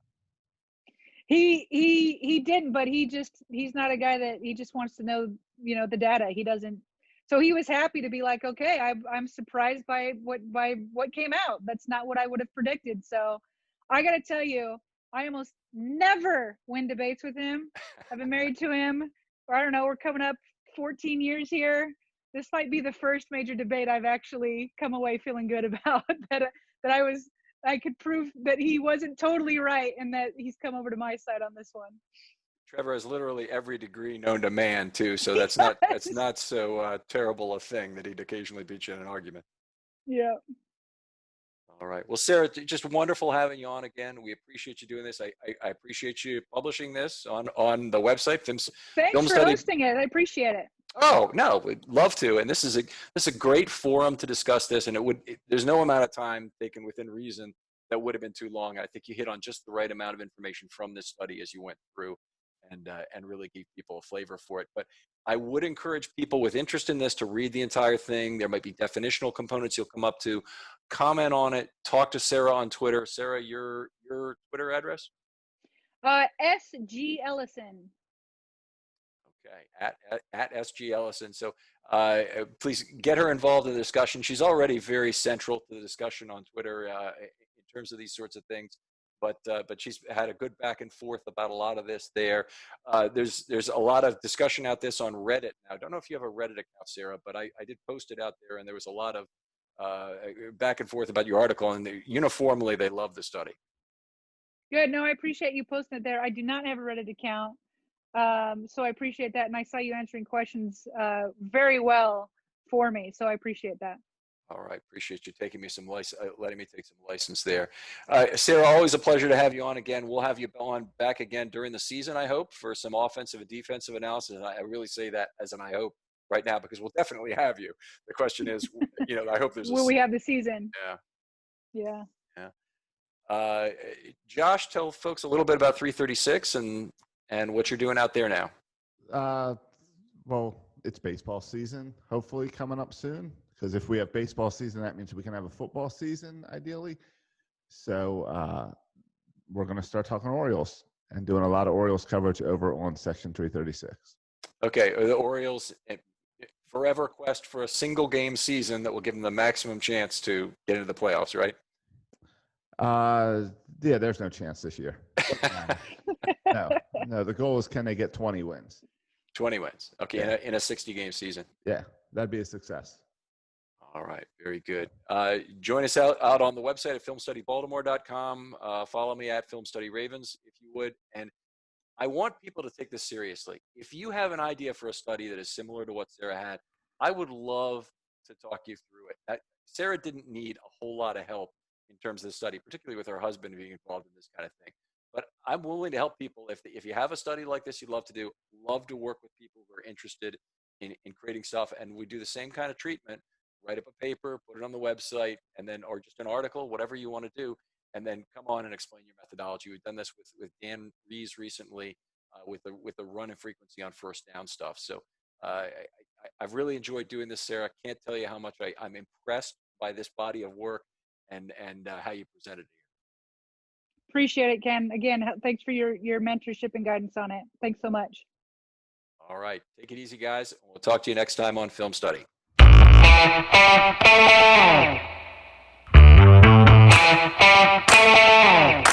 He didn't, but he's not a guy that he just wants to know, the data. He doesn't. So he was happy to be like, okay, I'm surprised by what came out. That's not what I would have predicted. So I got to tell you, I almost never win debates with him. I've been married to him, or I don't know, we're coming up 14 years here. This might be the first major debate I've actually come away feeling good about, that I could prove that he wasn't totally right, and that he's come over to my side on this one. Trevor has literally every degree known to man too, so that's not so terrible a thing that he'd occasionally beat you in an argument. Yeah. All right. Well, Sarah, just wonderful having you on again. We appreciate you doing this. I appreciate you publishing this on the website. Thanks for hosting it. I appreciate it. Oh no, we'd love to. And this is a great forum to discuss this. And there's no amount of time taken within reason that would have been too long. I think you hit on just the right amount of information from this study as you went through, and really give people a flavor for it. But I would encourage people with interest in this to read the entire thing. There might be definitional components you'll come up to. Comment on it. Talk to Sarah on Twitter. Sarah, your Twitter address? SG Ellison. Okay, at SG Ellison. So please get her involved in the discussion. She's already very central to the discussion on Twitter in terms of these sorts of things. But she's had a good back and forth about a lot of this there. There's a lot of discussion out this on Reddit now. I don't know if you have a Reddit account, Sarah, but I did post it out there, and there was a lot of back and forth about your article, and uniformly they love the study. Good. No, I appreciate you posting it there. I do not have a Reddit account, so I appreciate that, and I saw you answering questions very well for me, so I appreciate that. All right. Appreciate you taking me letting me take some license there. Sarah, always a pleasure to have you on again. We'll have you on back again during the season, I hope, for some offensive and defensive analysis. And I really say that as an I hope right now, because we'll definitely have you. The question is, I hope there's will we have the season? Yeah. Josh, tell folks a little bit about 336 and what you're doing out there now. Well, it's baseball season, hopefully coming up soon. Because if we have baseball season, that means we can have a football season, ideally. So we're going to start talking Orioles and doing a lot of Orioles coverage over on Section 336. Okay, the Orioles, forever quest for a single game season that will give them the maximum chance to get into the playoffs, right? Yeah, there's no chance this year. No. The goal is, can they get 20 wins? 20 wins. Okay, yeah. in a 60-game season. Yeah, that'd be a success. All right, very good. Join us out on the website at filmstudybaltimore.com. Follow me at filmstudyravens, if you would. And I want people to take this seriously. If you have an idea for a study that is similar to what Sarah had, I would love to talk you through it. Sarah didn't need a whole lot of help in terms of the study, particularly with her husband being involved in this kind of thing. But I'm willing to help people. If you have a study like this you'd love to do, love to work with people who are interested in creating stuff. And we do the same kind of treatment. Write up a paper, put it on the website, and then, or just an article, whatever you want to do, and then come on and explain your methodology. We've done this with Dan Rees recently with the run and frequency on first down stuff. So I've really enjoyed doing this, Sarah. Can't tell you how much I'm impressed by this body of work and how you presented it here. Appreciate it, Ken. Again, thanks for your mentorship and guidance on it. Thanks so much. All right. Take it easy, guys. We'll talk to you next time on Film Study. Thank you.